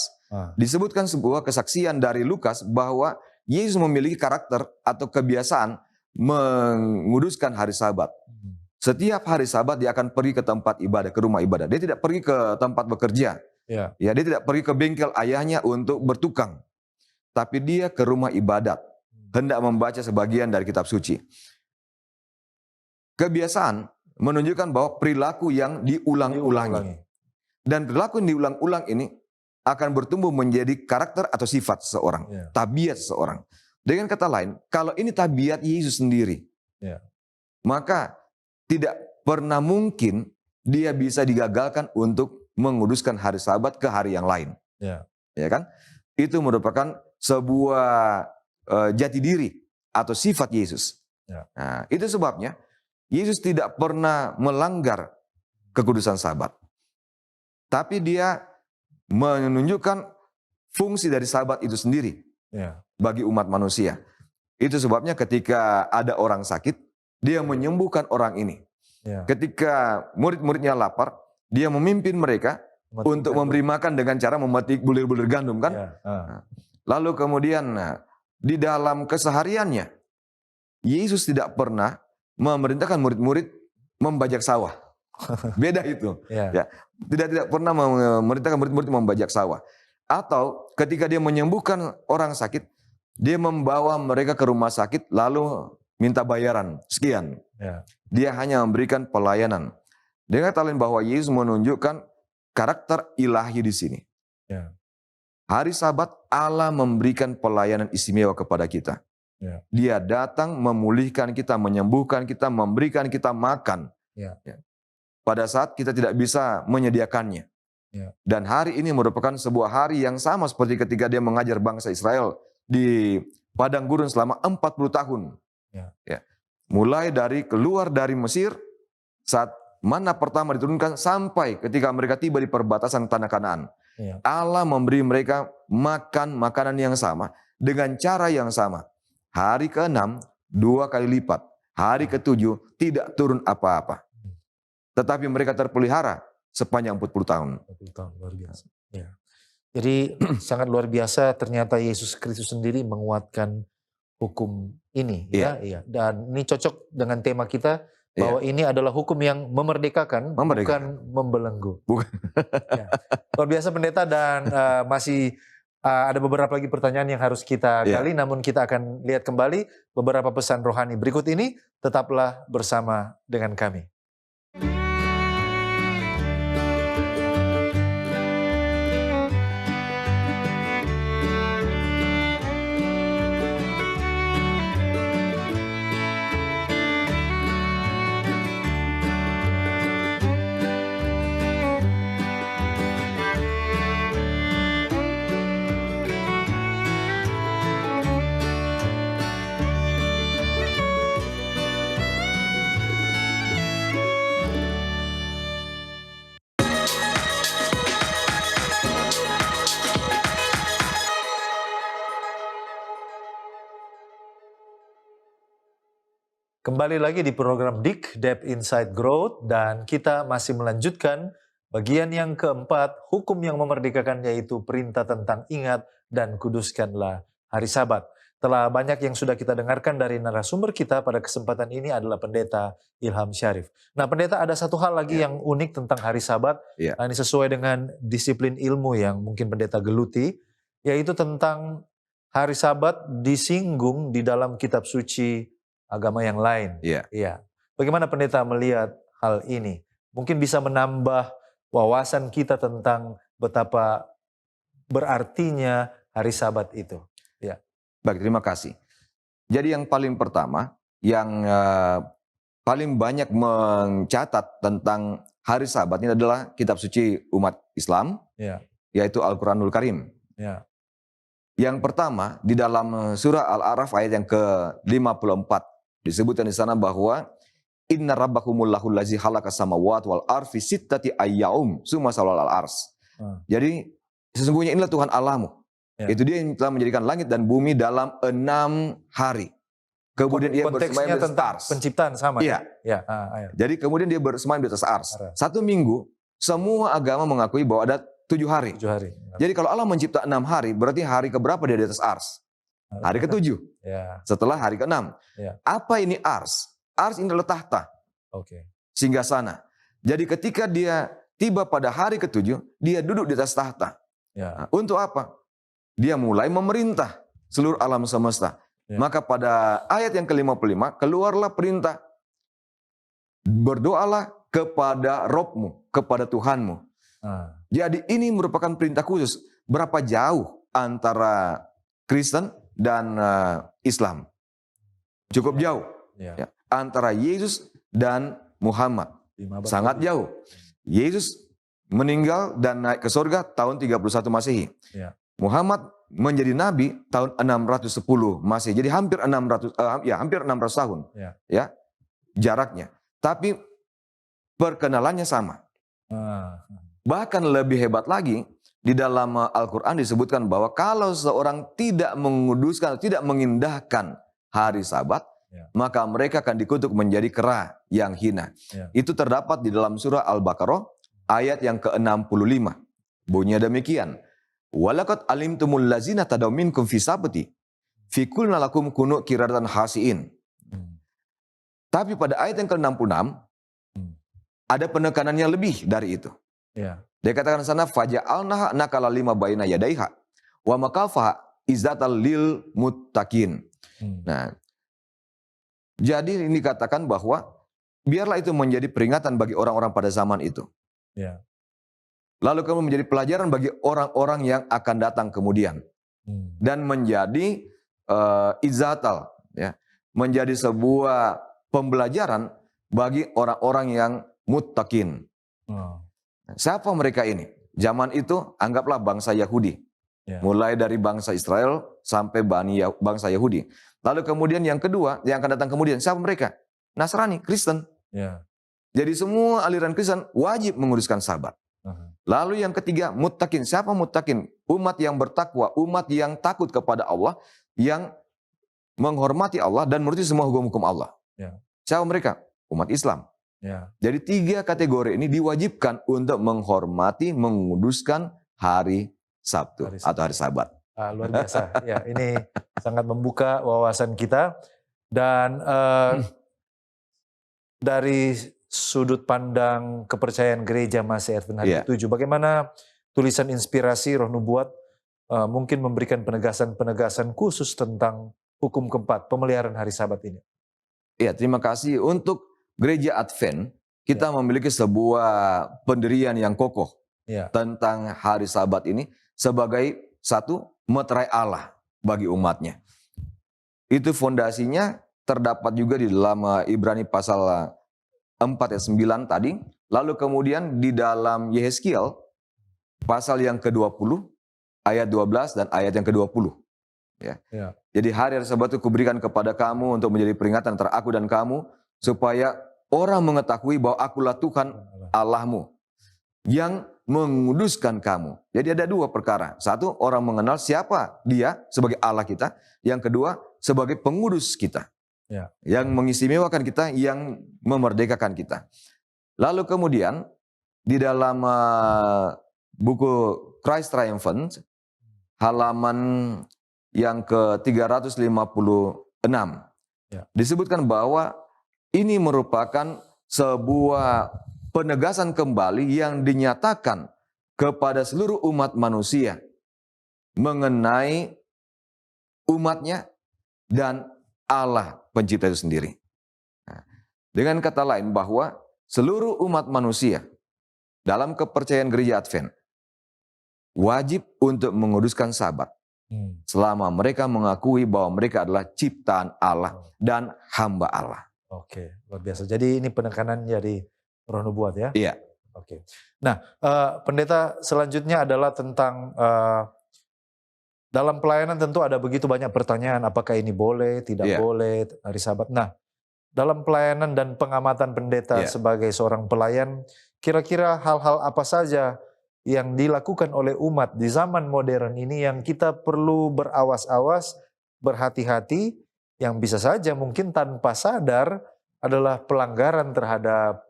disebutkan sebuah kesaksian dari Lukas bahwa Yesus memiliki karakter atau kebiasaan menguduskan hari Sabat. Setiap hari Sabat dia akan pergi ke tempat ibadah, ke rumah ibadah. Dia tidak pergi ke tempat bekerja. Dia tidak pergi ke bengkel ayahnya untuk bertukang. Tapi dia ke rumah ibadat, hendak membaca sebagian dari kitab suci. Kebiasaan menunjukkan bahwa perilaku yang diulang-ulangi. Dan perilaku yang diulang-ulang ini akan bertumbuh menjadi karakter atau sifat seseorang, tabiat seseorang. Dengan kata lain, kalau ini tabiat Yesus sendiri, maka tidak pernah mungkin dia bisa digagalkan untuk menguduskan hari Sabat ke hari yang lain. Ya kan? Itu merupakan sebuah jati diri atau sifat Yesus. Nah, itu sebabnya Yesus tidak pernah melanggar kekudusan Sabat. Tapi dia menunjukkan fungsi dari Sabat itu sendiri bagi umat manusia. Itu sebabnya ketika ada orang sakit, dia menyembuhkan orang ini. Ketika murid-muridnya lapar, dia memimpin mereka untuk memberi makan dengan cara memetik bulir-bulir gandum kan. Lalu kemudian di dalam kesehariannya, Yesus tidak pernah memerintahkan murid-murid membajak sawah. Beda itu. Ya. Ya. Tidak pernah memerintahkan murid-murid membajak sawah. Atau ketika dia menyembuhkan orang sakit, dia membawa mereka ke rumah sakit lalu minta bayaran sekian. Ya. Dia hanya memberikan pelayanan. Dengan kata lain bahwa Yesus menunjukkan karakter ilahi di sini. Ya. Hari Sabat Allah memberikan pelayanan istimewa kepada kita. Ya. Dia datang memulihkan kita, menyembuhkan kita, memberikan kita makan. Ya. Pada saat kita tidak bisa menyediakannya. Ya. Dan hari ini merupakan sebuah hari yang sama seperti ketika dia mengajar bangsa Israel di padang gurun selama 40 tahun. Ya. Mulai dari keluar dari Mesir, saat mana pertama diturunkan sampai ketika mereka tiba di perbatasan tanah Kanaan. Ya. Allah memberi mereka makan makanan yang sama dengan cara yang sama. Hari ke-6 2 kali lipat. Hari ke-7 tidak turun apa-apa. Tetapi mereka terpelihara sepanjang 40 tahun. 40 tahun, luar biasa. Ya. Jadi sangat luar biasa ternyata Yesus Kristus sendiri menguatkan hukum ini. Iya. Ya. Dan ini cocok dengan tema kita bahwa ini adalah hukum yang memerdekakan, bukan membelenggu. Bukan. Ya. Luar biasa pendeta, dan masih ada beberapa lagi pertanyaan yang harus kita gali, namun kita akan lihat kembali beberapa pesan rohani berikut ini. Tetaplah bersama dengan kami. Kembali lagi di program DIK, Depth Inside Growth, dan kita masih melanjutkan bagian yang keempat, hukum yang memerdekakan, yaitu perintah tentang ingat dan kuduskanlah hari Sabat. Telah banyak yang sudah kita dengarkan dari narasumber kita pada kesempatan ini adalah Pendeta Ilham Syarif. Nah, Pendeta, ada satu hal lagi yang unik tentang hari Sabat. Nah, ini sesuai dengan disiplin ilmu yang mungkin Pendeta geluti, yaitu tentang hari Sabat disinggung di dalam kitab suci agama yang lain. Iya. Bagaimana Pendeta melihat hal ini? Mungkin bisa menambah wawasan kita tentang betapa berartinya hari Sabat itu. Ya. Baik, terima kasih. Jadi yang paling pertama, yang paling banyak mencatat tentang hari Sabat ini adalah kitab suci umat Islam, yaitu Al-Quranul Karim. Yang pertama, di dalam surah Al-A'raf ayat yang ke-54, disebutkan di sana bahwa inna rabbakumullahu allazi khalaqas samawati wal ardi fi sittati ayyaum tsumma stawaa al ars. Jadi sesungguhnya inilah Tuhan Allahmu. Itu dia yang telah menjadikan langit dan bumi dalam 6 hari. Kemudian ia bersemayam di atas ars. Penciptaan sama. Iya. Jadi kemudian dia bersemayam di atas ars. 1 minggu semua agama mengakui bahwa ada 7 hari. 7 hari. Jadi kalau Allah mencipta 6 hari, berarti hari keberapa dia di atas ars? Hari ke-7. Setelah hari ke-6. Apa ini ars? Ars ini adalah tahta. Singgasana. Jadi ketika dia tiba pada hari ke-7, dia duduk di atas tahta. Nah, untuk apa? Dia mulai memerintah seluruh alam semesta. Maka pada ayat yang ke-55 keluarlah perintah. Berdoalah kepada Robmu, kepada Tuhanmu. Jadi ini merupakan perintah khusus. Berapa jauh antara Kristen dan Islam? Cukup jauh. Antara Yesus dan Muhammad. Sangat jauh. Yesus meninggal dan naik ke surga tahun 31 Masehi. Muhammad menjadi nabi tahun 610 Masehi. Jadi hampir 600 tahun. Jaraknya. Tapi perkenalannya sama. Bahkan lebih hebat lagi, di dalam Al-Quran disebutkan bahwa kalau seorang tidak menguduskan, tidak mengindahkan hari Sabat, maka mereka akan dikutuk menjadi kera yang hina. Itu terdapat di dalam surah Al-Baqarah ayat yang ke-65. Bunyinya demikian. Walaqad alimtumul lazina tadaw minkum fi sabti fi qulna lakum kunu qiradatan khasiin. Tapi pada ayat yang ke-66 ada penekanannya lebih dari itu. Ya. Dia katakan sana faja'alnaha nakala lima baina yadaiha wa makafaha izzatal lil muttaqin. Nah, jadi ini dikatakan bahwa biarlah itu menjadi peringatan bagi orang-orang pada zaman itu. Ya. Lalu kemudian menjadi pelajaran bagi orang-orang yang akan datang kemudian. Dan menjadi izzatal, ya, menjadi sebuah pembelajaran bagi orang-orang yang muttaqin. Siapa mereka ini? Zaman itu anggaplah bangsa Yahudi. Ya. Mulai dari bangsa Israel sampai bangsa Yahudi. Lalu kemudian yang kedua, yang akan datang kemudian, siapa mereka? Nasrani, Kristen. Ya. Jadi semua aliran Kristen wajib menguruskan Sabat. Lalu yang ketiga, muttaqin. Siapa muttaqin? Umat yang bertakwa, umat yang takut kepada Allah, yang menghormati Allah dan menuruti semua hukum-hukum Allah. Ya. Siapa mereka? Umat Islam. Ya. Jadi tiga kategori ini diwajibkan untuk menghormati, menguduskan hari Sabtu atau hari Sabat. Luar biasa. Ya, ini sangat membuka wawasan kita. Dan dari sudut pandang kepercayaan gereja Masih Advent Hari ke-7, bagaimana tulisan inspirasi Roh Nubuat mungkin memberikan penegasan-penegasan khusus tentang hukum keempat, pemeliharaan hari Sabat ini? Ya, terima kasih. Untuk gereja Advent, kita memiliki sebuah pendirian yang kokoh tentang hari Sabat ini sebagai satu meterai Allah bagi umatnya. Itu fondasinya terdapat juga di dalam Ibrani pasal 4 ayat 9 tadi. Lalu kemudian di dalam Yehezkiel pasal yang ke-20 ayat 12 dan ayat yang ke-20. Ya. Jadi hari Sabat itu kuberikan kepada kamu untuk menjadi peringatan antara aku dan kamu, supaya orang mengetahui bahwa akulah Tuhan Allahmu yang menguduskan kamu. Jadi ada dua perkara. Satu, orang mengenal siapa dia sebagai Allah kita. Yang kedua, sebagai pengudus kita. Yang mengistimewakan kita, yang memerdekakan kita. Lalu kemudian di dalam buku Christ Triumphant, halaman yang ke-356, disebutkan bahwa ini merupakan sebuah penegasan kembali yang dinyatakan kepada seluruh umat manusia mengenai umatnya dan Allah pencipta itu sendiri. Nah, dengan kata lain bahwa seluruh umat manusia dalam kepercayaan gereja Advent wajib untuk menguduskan Sabat selama mereka mengakui bahwa mereka adalah ciptaan Allah dan hamba Allah. Oke, luar biasa. Jadi ini penekanan dari Roh Nubuat ya? Iya. Oke. Nah, pendeta, selanjutnya adalah tentang dalam pelayanan tentu ada begitu banyak pertanyaan, apakah ini boleh, tidak boleh, hari Sabat. Nah, dalam pelayanan dan pengamatan pendeta sebagai seorang pelayan, kira-kira hal-hal apa saja yang dilakukan oleh umat di zaman modern ini yang kita perlu berawas-awas, berhati-hati, yang bisa saja mungkin tanpa sadar adalah pelanggaran terhadap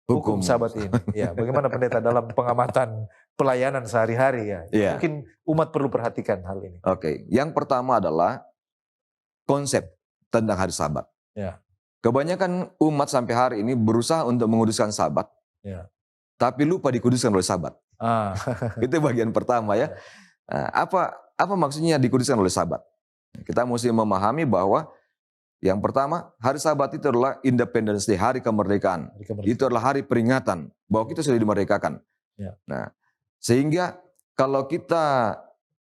hukum Sabat ini. Ya, bagaimana pendeta dalam pengamatan pelayanan sehari-hari ya? Mungkin umat perlu perhatikan hal ini. Oke, yang pertama adalah konsep tentang hari Sabat. Kebanyakan umat sampai hari ini berusaha untuk menguduskan Sabat, tapi lupa dikuduskan oleh Sabat. Itu bagian pertama ya. Apa maksudnya dikuduskan oleh Sabat? Kita mesti memahami bahwa yang pertama, hari Sabat itu adalah Independence Day, hari kemerdekaan. Itu adalah hari peringatan bahwa kita sudah dimerdekakan. Nah, sehingga kalau kita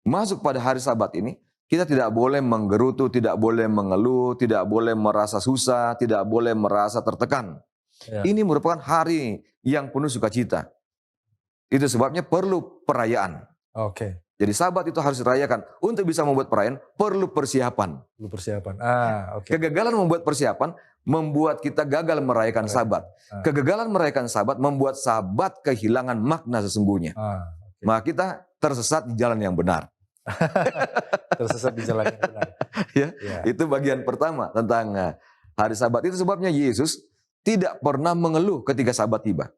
masuk pada hari Sabat ini, kita tidak boleh menggerutu, tidak boleh mengeluh, tidak boleh merasa susah, tidak boleh merasa tertekan. Ini merupakan hari yang penuh sukacita. Itu sebabnya perlu perayaan. Jadi Sabat itu harus dirayakan. Untuk bisa membuat perayaan, perlu persiapan. Kegagalan membuat persiapan, membuat kita gagal merayakan Sabat. Kegagalan merayakan Sabat, membuat Sabat kehilangan makna sesungguhnya. Maka kita tersesat di jalan yang benar. Tersesat di jalan yang benar. Itu bagian pertama tentang hari Sabat. Itu sebabnya Yesus tidak pernah mengeluh ketika Sabat tiba.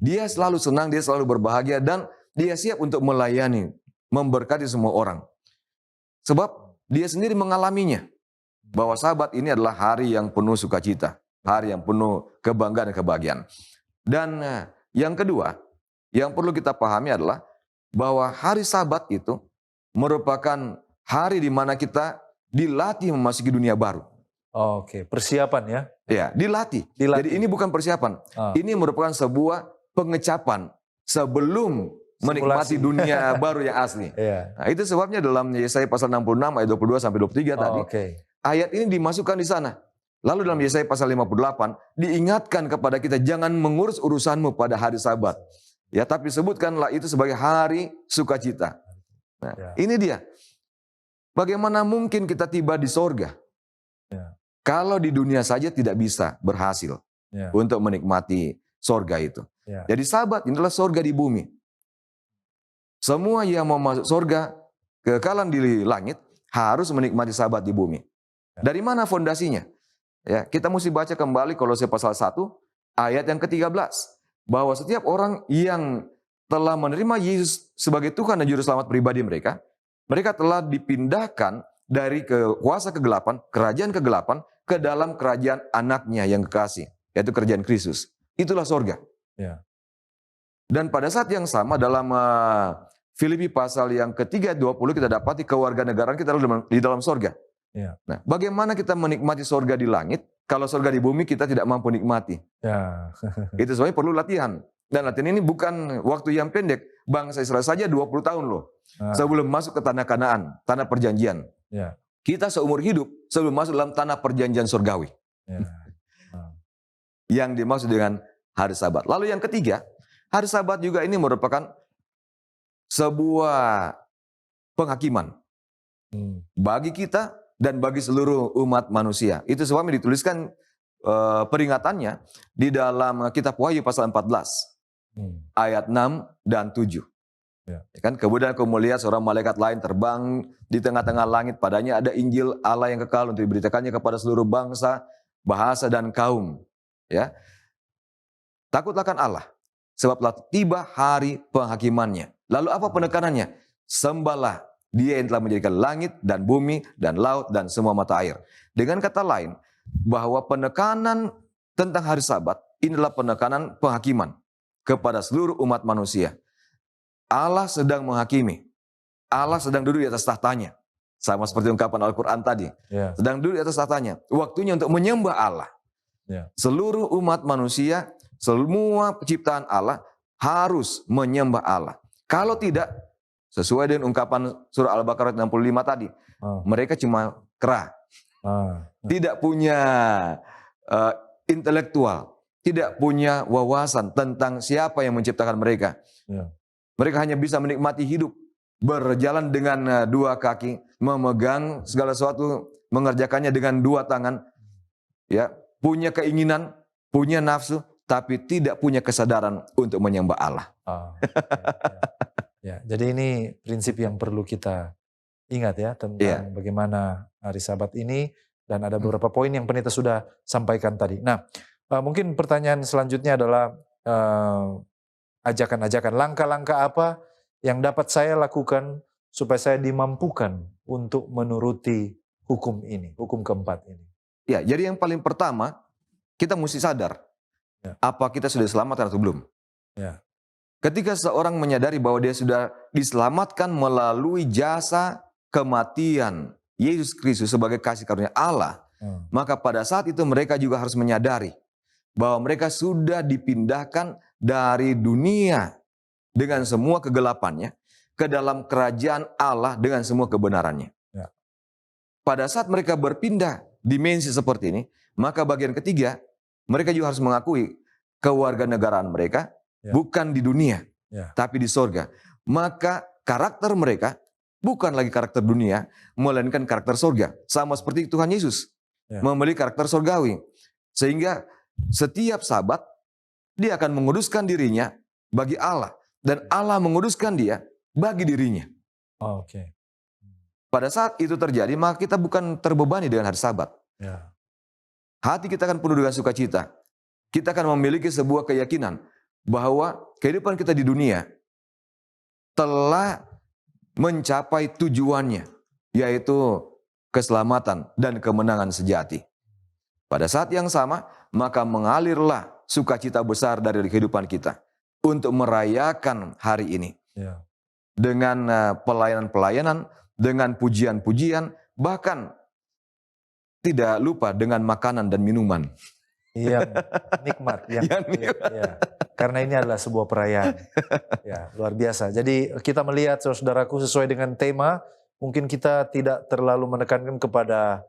Dia selalu senang, dia selalu berbahagia, dan dia siap untuk melayani, memberkati semua orang. Sebab dia sendiri mengalaminya. Bahwa Sabat ini adalah hari yang penuh sukacita. Hari yang penuh kebanggaan dan kebahagiaan. Dan yang kedua, yang perlu kita pahami adalah bahwa hari Sabat itu merupakan hari di mana kita dilatih memasuki dunia baru. Oke, persiapan ya. Ya, dilatih. Dilatih. Jadi ini bukan persiapan. Ini merupakan sebuah pengecapan sebelum menikmati dunia baru yang asli. Iya. Nah, itu sebabnya dalam Yesaya pasal 66 ayat 22 sampai 23 tadi, Oke. ayat ini dimasukkan di sana. Lalu dalam Yesaya pasal 58 diingatkan kepada kita jangan mengurus urusanmu pada hari Sabat. Ya, tapi sebutkanlah itu sebagai hari sukacita. Nah, ini dia. Bagaimana mungkin kita tiba di sorga? Ya. Kalau di dunia saja tidak bisa berhasil untuk menikmati sorga itu. Ya. Jadi Sabat ini adalah sorga di bumi. Semua yang mau masuk sorga, kekekalan di langit, harus menikmati Sabat di bumi. Dari mana fondasinya? Ya, kita mesti baca kembali Kolose pasal 1 ayat yang ke-13. Bahwa setiap orang yang telah menerima Yesus sebagai Tuhan dan Juru Selamat pribadi mereka telah dipindahkan dari kuasa kegelapan, kerajaan kegelapan, ke dalam kerajaan anaknya yang kekasih, yaitu kerajaan Kristus. Itulah sorga. Ya. Dan pada saat yang sama dalam Filipi pasal yang ketiga 20 kita dapati kewarganegaraan kita di dalam sorga. Ya. Nah, bagaimana kita menikmati sorga di langit kalau sorga di bumi kita tidak mampu nikmati? Ya. Itu sebabnya perlu latihan. Dan latihan ini bukan waktu yang pendek. Bangsa Israel saja 20 tahun loh. Sebelum masuk ke tanah Kanaan, tanah perjanjian. Ya. Kita seumur hidup sebelum masuk dalam tanah perjanjian surgawi. Ya. Yang dimaksud dengan hari Sabat. Lalu yang ketiga, hari Sabat juga ini merupakan sebuah penghakiman bagi kita dan bagi seluruh umat manusia. Itu sebabnya dituliskan peringatannya di dalam kitab Wahyu pasal 14 ayat 6 dan 7. Ya. Kan kemudian aku melihat seorang malaikat lain terbang di tengah-tengah langit, padanya ada Injil Allah yang kekal untuk diberitakannya kepada seluruh bangsa, bahasa dan kaum. Ya. Takutlah akan Allah, sebab telah tiba hari penghakimannya. Lalu apa penekanannya? Sembahlah Dia yang telah menjadikan langit dan bumi dan laut dan semua mata air. Dengan kata lain, bahwa penekanan tentang hari Sabat ini adalah penekanan penghakiman kepada seluruh umat manusia. Allah sedang menghakimi. Allah sedang duduk di atas tahtanya. Sama seperti ungkapan Al-Quran tadi. Ya. Sedang duduk di atas tahtanya. Waktunya untuk menyembah Allah. Ya. Seluruh umat manusia, semua penciptaan Allah harus menyembah Allah. Kalau tidak, sesuai dengan ungkapan surah Al-Baqarah 65 tadi, mereka cuma kera. Tidak punya intelektual, tidak punya wawasan tentang siapa yang menciptakan mereka. Ya. Mereka hanya bisa menikmati hidup, berjalan dengan dua kaki, memegang segala sesuatu, mengerjakannya dengan dua tangan, ya, punya keinginan, punya nafsu, tapi tidak punya kesadaran untuk menyembah Allah. Ya, jadi ini prinsip yang perlu kita ingat ya tentang bagaimana hari Sabat ini, dan ada beberapa poin yang pendeta sudah sampaikan tadi. Nah, mungkin pertanyaan selanjutnya adalah ajakan-ajakan, langkah-langkah apa yang dapat saya lakukan supaya saya dimampukan untuk menuruti hukum ini, hukum keempat ini. Ya, jadi yang paling pertama kita mesti sadar apa kita sudah diselamatkan atau belum. Ya. Ketika seorang menyadari bahwa dia sudah diselamatkan melalui jasa kematian Yesus Kristus sebagai kasih karunia Allah, maka pada saat itu mereka juga harus menyadari bahwa mereka sudah dipindahkan dari dunia dengan semua kegelapannya ke dalam kerajaan Allah dengan semua kebenarannya. Ya. Pada saat mereka berpindah dimensi seperti ini, maka bagian ketiga, mereka juga harus mengakui kewarganegaraan mereka bukan di dunia, tapi di sorga. Maka karakter mereka bukan lagi karakter dunia, melainkan karakter sorga. Sama seperti Tuhan Yesus memiliki karakter sorgawi. Sehingga setiap Sabat, dia akan menguduskan dirinya bagi Allah. Dan Allah menguduskan dia bagi dirinya. Pada saat itu terjadi, maka kita bukan terbebani dengan hari Sabat. Hati kita akan penuh dengan sukacita. Kita akan memiliki sebuah keyakinan bahwa kehidupan kita di dunia telah mencapai tujuannya, yaitu keselamatan dan kemenangan sejati. Pada saat yang sama, maka mengalirlah sukacita besar dari kehidupan kita untuk merayakan hari ini. Ya. Dengan pelayanan-pelayanan, dengan pujian-pujian, bahkan tidak lupa dengan makanan dan minuman. Yang nikmat. Ya. Karena ini adalah sebuah perayaan. Ya, luar biasa. Jadi kita melihat saudaraku sesuai dengan tema, mungkin kita tidak terlalu menekankan kepada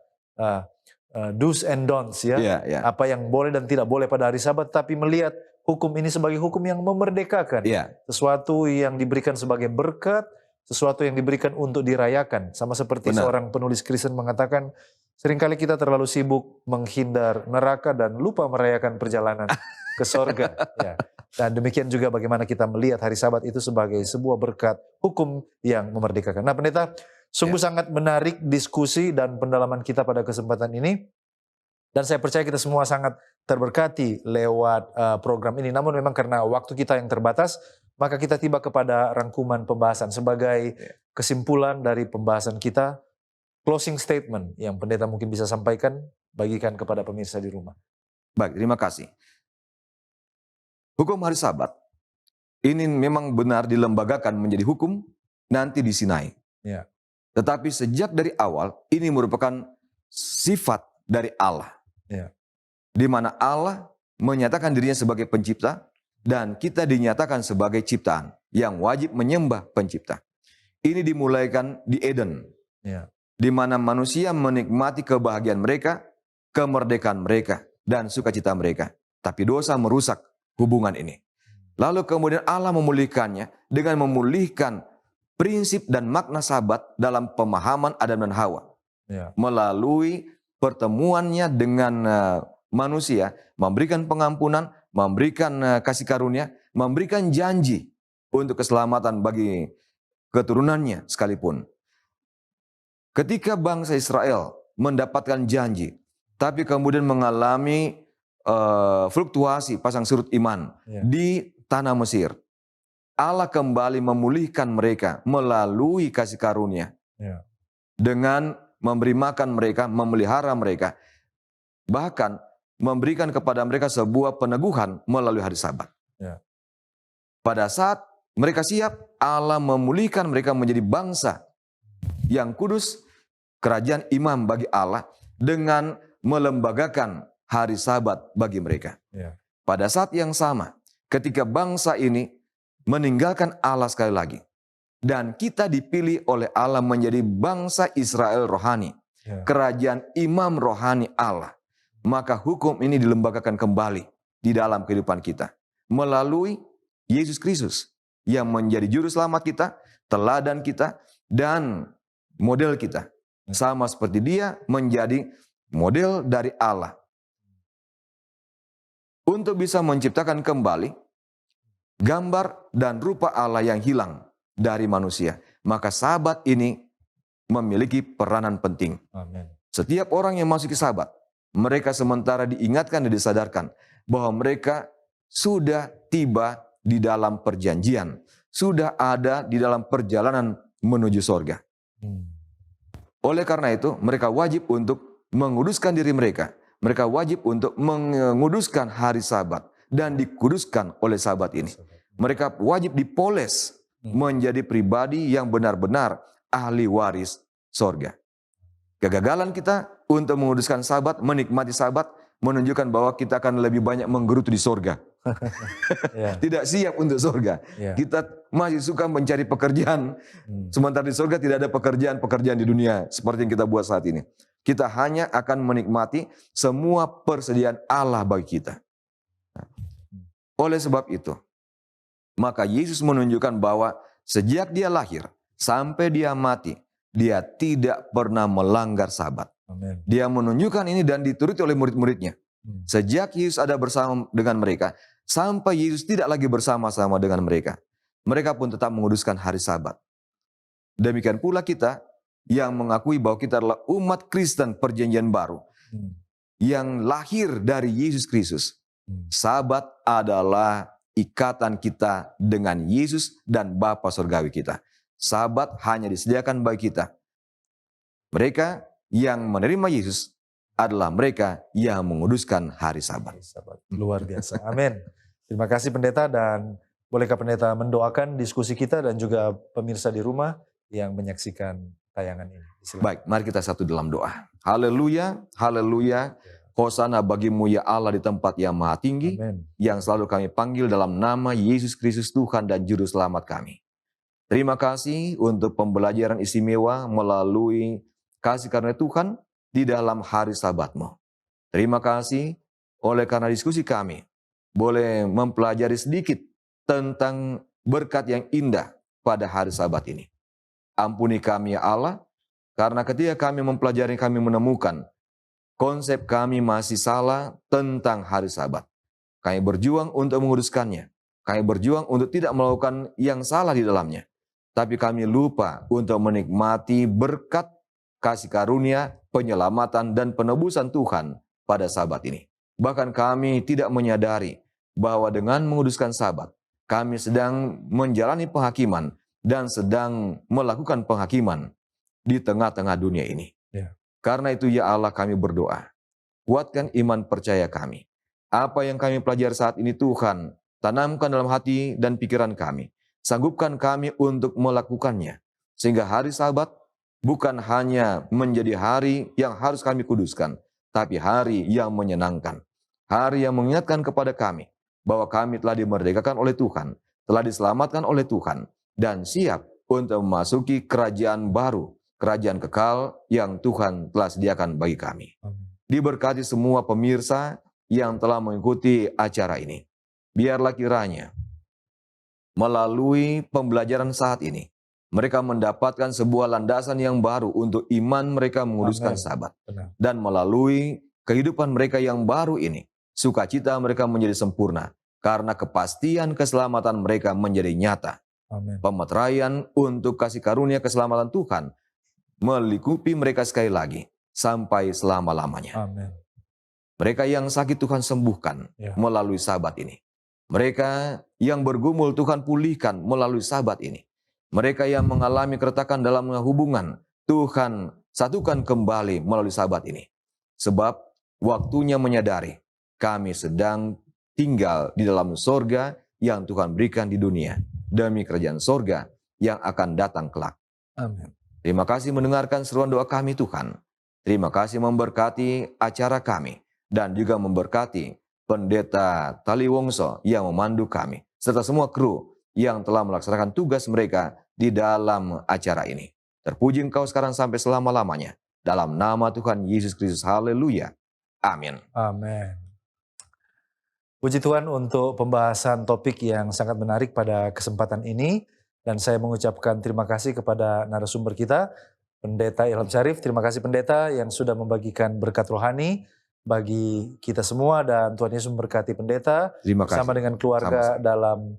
do's and don'ts ya. Ya. Apa yang boleh dan tidak boleh pada hari Sabat, tapi melihat hukum ini sebagai hukum yang memerdekakan. Ya. Sesuatu yang diberikan sebagai berkat, sesuatu yang diberikan untuk dirayakan. Sama seperti Benar. seorang penulis Kristen mengatakan, seringkali kita terlalu sibuk menghindar neraka dan lupa merayakan perjalanan ke sorga. Ya. Dan demikian juga bagaimana kita melihat hari Sabat itu sebagai sebuah berkat hukum yang memerdekakan. Nah, pendeta, sungguh sangat menarik diskusi dan pendalaman kita pada kesempatan ini. Dan saya percaya kita semua sangat terberkati lewat program ini. Namun memang karena waktu kita yang terbatas, maka kita tiba kepada rangkuman pembahasan. Sebagai kesimpulan dari pembahasan kita, closing statement yang pendeta mungkin bisa sampaikan, bagikan kepada pemirsa di rumah. Baik, terima kasih. Hukum hari Sabat ini memang benar dilembagakan menjadi hukum nanti di Sinai. Ya. Tetapi sejak dari awal ini merupakan sifat dari Allah. Ya. Di mana Allah menyatakan dirinya sebagai pencipta dan kita dinyatakan sebagai ciptaan yang wajib menyembah pencipta. Ini dimulaikan di Eden. Ya. Di mana manusia menikmati kebahagiaan mereka, kemerdekaan mereka, dan sukacita mereka. Tapi dosa merusak hubungan ini. Lalu kemudian Allah memulihkannya dengan memulihkan prinsip dan makna Sabat dalam pemahaman Adam dan Hawa. Ya. Melalui pertemuannya dengan manusia, memberikan pengampunan, memberikan kasih karunia, memberikan janji untuk keselamatan bagi keturunannya sekalipun. Ketika bangsa Israel mendapatkan janji, tapi kemudian mengalami fluktuasi pasang surut iman di tanah Mesir, Allah kembali memulihkan mereka melalui kasih karunia dengan memberi makan mereka, memelihara mereka, bahkan memberikan kepada mereka sebuah peneguhan melalui hari Sabat. Pada saat mereka siap, Allah memulihkan mereka menjadi bangsa yang kudus, kerajaan imam bagi Allah dengan melembagakan hari Sabat bagi mereka. Pada saat yang sama, ketika bangsa ini meninggalkan Allah sekali lagi, dan kita dipilih oleh Allah menjadi bangsa Israel rohani, kerajaan imam rohani Allah, maka hukum ini dilembagakan kembali di dalam kehidupan kita melalui Yesus Kristus yang menjadi juru selamat kita, teladan kita, dan model kita. Sama seperti dia menjadi model dari Allah. Untuk bisa menciptakan kembali gambar dan rupa Allah yang hilang dari manusia, maka Sabat ini memiliki peranan penting. Amin. Setiap orang yang masuki Sabat, mereka sementara diingatkan dan disadarkan bahwa mereka sudah tiba di dalam perjanjian, sudah ada di dalam perjalanan menuju sorga. Oleh karena itu, mereka wajib untuk menguduskan diri mereka. Mereka wajib untuk menguduskan hari Sabat dan dikuduskan oleh Sabat ini. Mereka wajib dipoles menjadi pribadi yang benar-benar ahli waris sorga. Kegagalan kita untuk menguduskan Sabat, menikmati Sabat, menunjukkan bahwa kita akan lebih banyak menggerutu di sorga. Tidak siap untuk sorga. Kita masih suka mencari pekerjaan. Sementara di sorga tidak ada pekerjaan-pekerjaan di dunia seperti yang kita buat saat ini. Kita hanya akan menikmati semua persediaan Allah bagi kita. Oleh sebab itu, maka Yesus menunjukkan bahwa sejak dia lahir sampai dia mati, dia tidak pernah melanggar Sabat. Amen. Dia menunjukkan ini dan dituruti oleh murid-muridnya. Sejak Yesus ada bersama dengan mereka, sampai Yesus tidak lagi bersama-sama dengan mereka, mereka pun tetap menguduskan hari Sabat. Demikian pula kita yang mengakui bahwa kita adalah umat Kristen perjanjian baru yang lahir dari Yesus Kristus. Sabat adalah ikatan kita dengan Yesus dan Bapa Surgawi kita. Sabat hanya disediakan bagi kita. Mereka yang menerima Yesus adalah mereka yang menguduskan hari Sabat. Sahabat. Luar biasa. Amin. Terima kasih pendeta, dan bolehkah pendeta mendoakan diskusi kita dan juga pemirsa di rumah yang menyaksikan tayangan ini. Silakan. Baik, mari kita satu dalam doa. Haleluya, haleluya. Hosana bagimu ya Allah di tempat yang maha tinggi, Amin. yang selalu kami panggil dalam nama Yesus Kristus Tuhan dan Juru Selamat kami. Terima kasih untuk pembelajaran istimewa melalui kasih karunia Tuhan di dalam hari Sabat-Mu. Terima kasih oleh karena diskusi kami boleh mempelajari sedikit tentang berkat yang indah pada hari Sabat ini. Ampuni kami ya Allah, karena ketika kami mempelajari, kami menemukan konsep kami masih salah tentang hari Sabat. Kami berjuang untuk menguduskannya. Kami berjuang untuk tidak melakukan yang salah di dalamnya. Tapi kami lupa untuk menikmati berkat kasih karunia, penyelamatan, dan penebusan Tuhan pada Sabat ini. Bahkan kami tidak menyadari bahwa dengan menguduskan Sabat, kami sedang menjalani penghakiman dan sedang melakukan penghakiman di tengah-tengah dunia ini. Ya. Karena itu ya Allah, kami berdoa, kuatkan iman percaya kami. Apa yang kami pelajari saat ini Tuhan, tanamkan dalam hati dan pikiran kami. Sanggupkan kami untuk melakukannya. Sehingga hari Sabat bukan hanya menjadi hari yang harus kami kuduskan, tapi hari yang menyenangkan. Hari yang mengingatkan kepada kami bahwa kami telah dimerdekakan oleh Tuhan, telah diselamatkan oleh Tuhan, dan siap untuk memasuki kerajaan baru, kerajaan kekal yang Tuhan telah sediakan bagi kami. Diberkati semua pemirsa yang telah mengikuti acara ini. Biarlah kiranya melalui pembelajaran saat ini, mereka mendapatkan sebuah landasan yang baru untuk iman mereka menguduskan Sabat. Dan melalui kehidupan mereka yang baru ini, sukacita mereka menjadi sempurna, karena kepastian keselamatan mereka menjadi nyata. Amin. Pemeteraian untuk kasih karunia keselamatan Tuhan melingkupi mereka sekali lagi sampai selama-lamanya. Amin. Mereka yang sakit Tuhan sembuhkan melalui Sabat ini. Mereka yang bergumul Tuhan pulihkan melalui Sabat ini. Mereka yang mengalami keretakan dalam hubungan, Tuhan satukan kembali melalui Sabat ini. Sebab waktunya menyadari kami sedang tinggal di dalam sorga yang Tuhan berikan di dunia, demi kerajaan sorga yang akan datang kelak. Amin. Terima kasih mendengarkan seruan doa kami Tuhan. Terima kasih memberkati acara kami, dan juga memberkati Pendeta Taliwongso yang memandu kami, serta semua kru yang telah melaksanakan tugas mereka di dalam acara ini. Terpuji Engkau sekarang sampai selama-lamanya. Dalam nama Tuhan Yesus Kristus, haleluya. Amin. Amin. Puji Tuhan untuk pembahasan topik yang sangat menarik pada kesempatan ini. Dan saya mengucapkan terima kasih kepada narasumber kita, Pendeta Ilham Syarif. Terima kasih Pendeta yang sudah membagikan berkat rohani bagi kita semua, dan Tuhan Yesus memberkati Pendeta bersama dengan keluarga dalam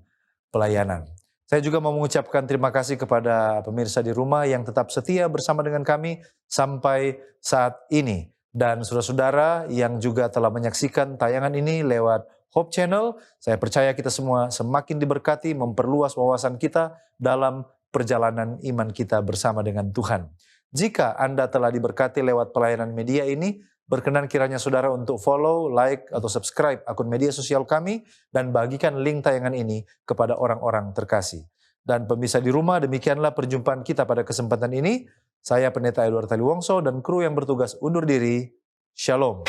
pelayanan. Saya juga mau mengucapkan terima kasih kepada pemirsa di rumah yang tetap setia bersama dengan kami sampai saat ini. Dan saudara-saudara yang juga telah menyaksikan tayangan ini lewat Hope Channel, saya percaya kita semua semakin diberkati, memperluas wawasan kita dalam perjalanan iman kita bersama dengan Tuhan. Jika Anda telah diberkati lewat pelayanan media ini, berkenan kiranya saudara untuk follow, like, atau subscribe akun media sosial kami, dan bagikan link tayangan ini kepada orang-orang terkasih. Dan pemirsa di rumah, demikianlah perjumpaan kita pada kesempatan ini. Saya Pendeta Edward Taliwongso dan kru yang bertugas undur diri. Shalom.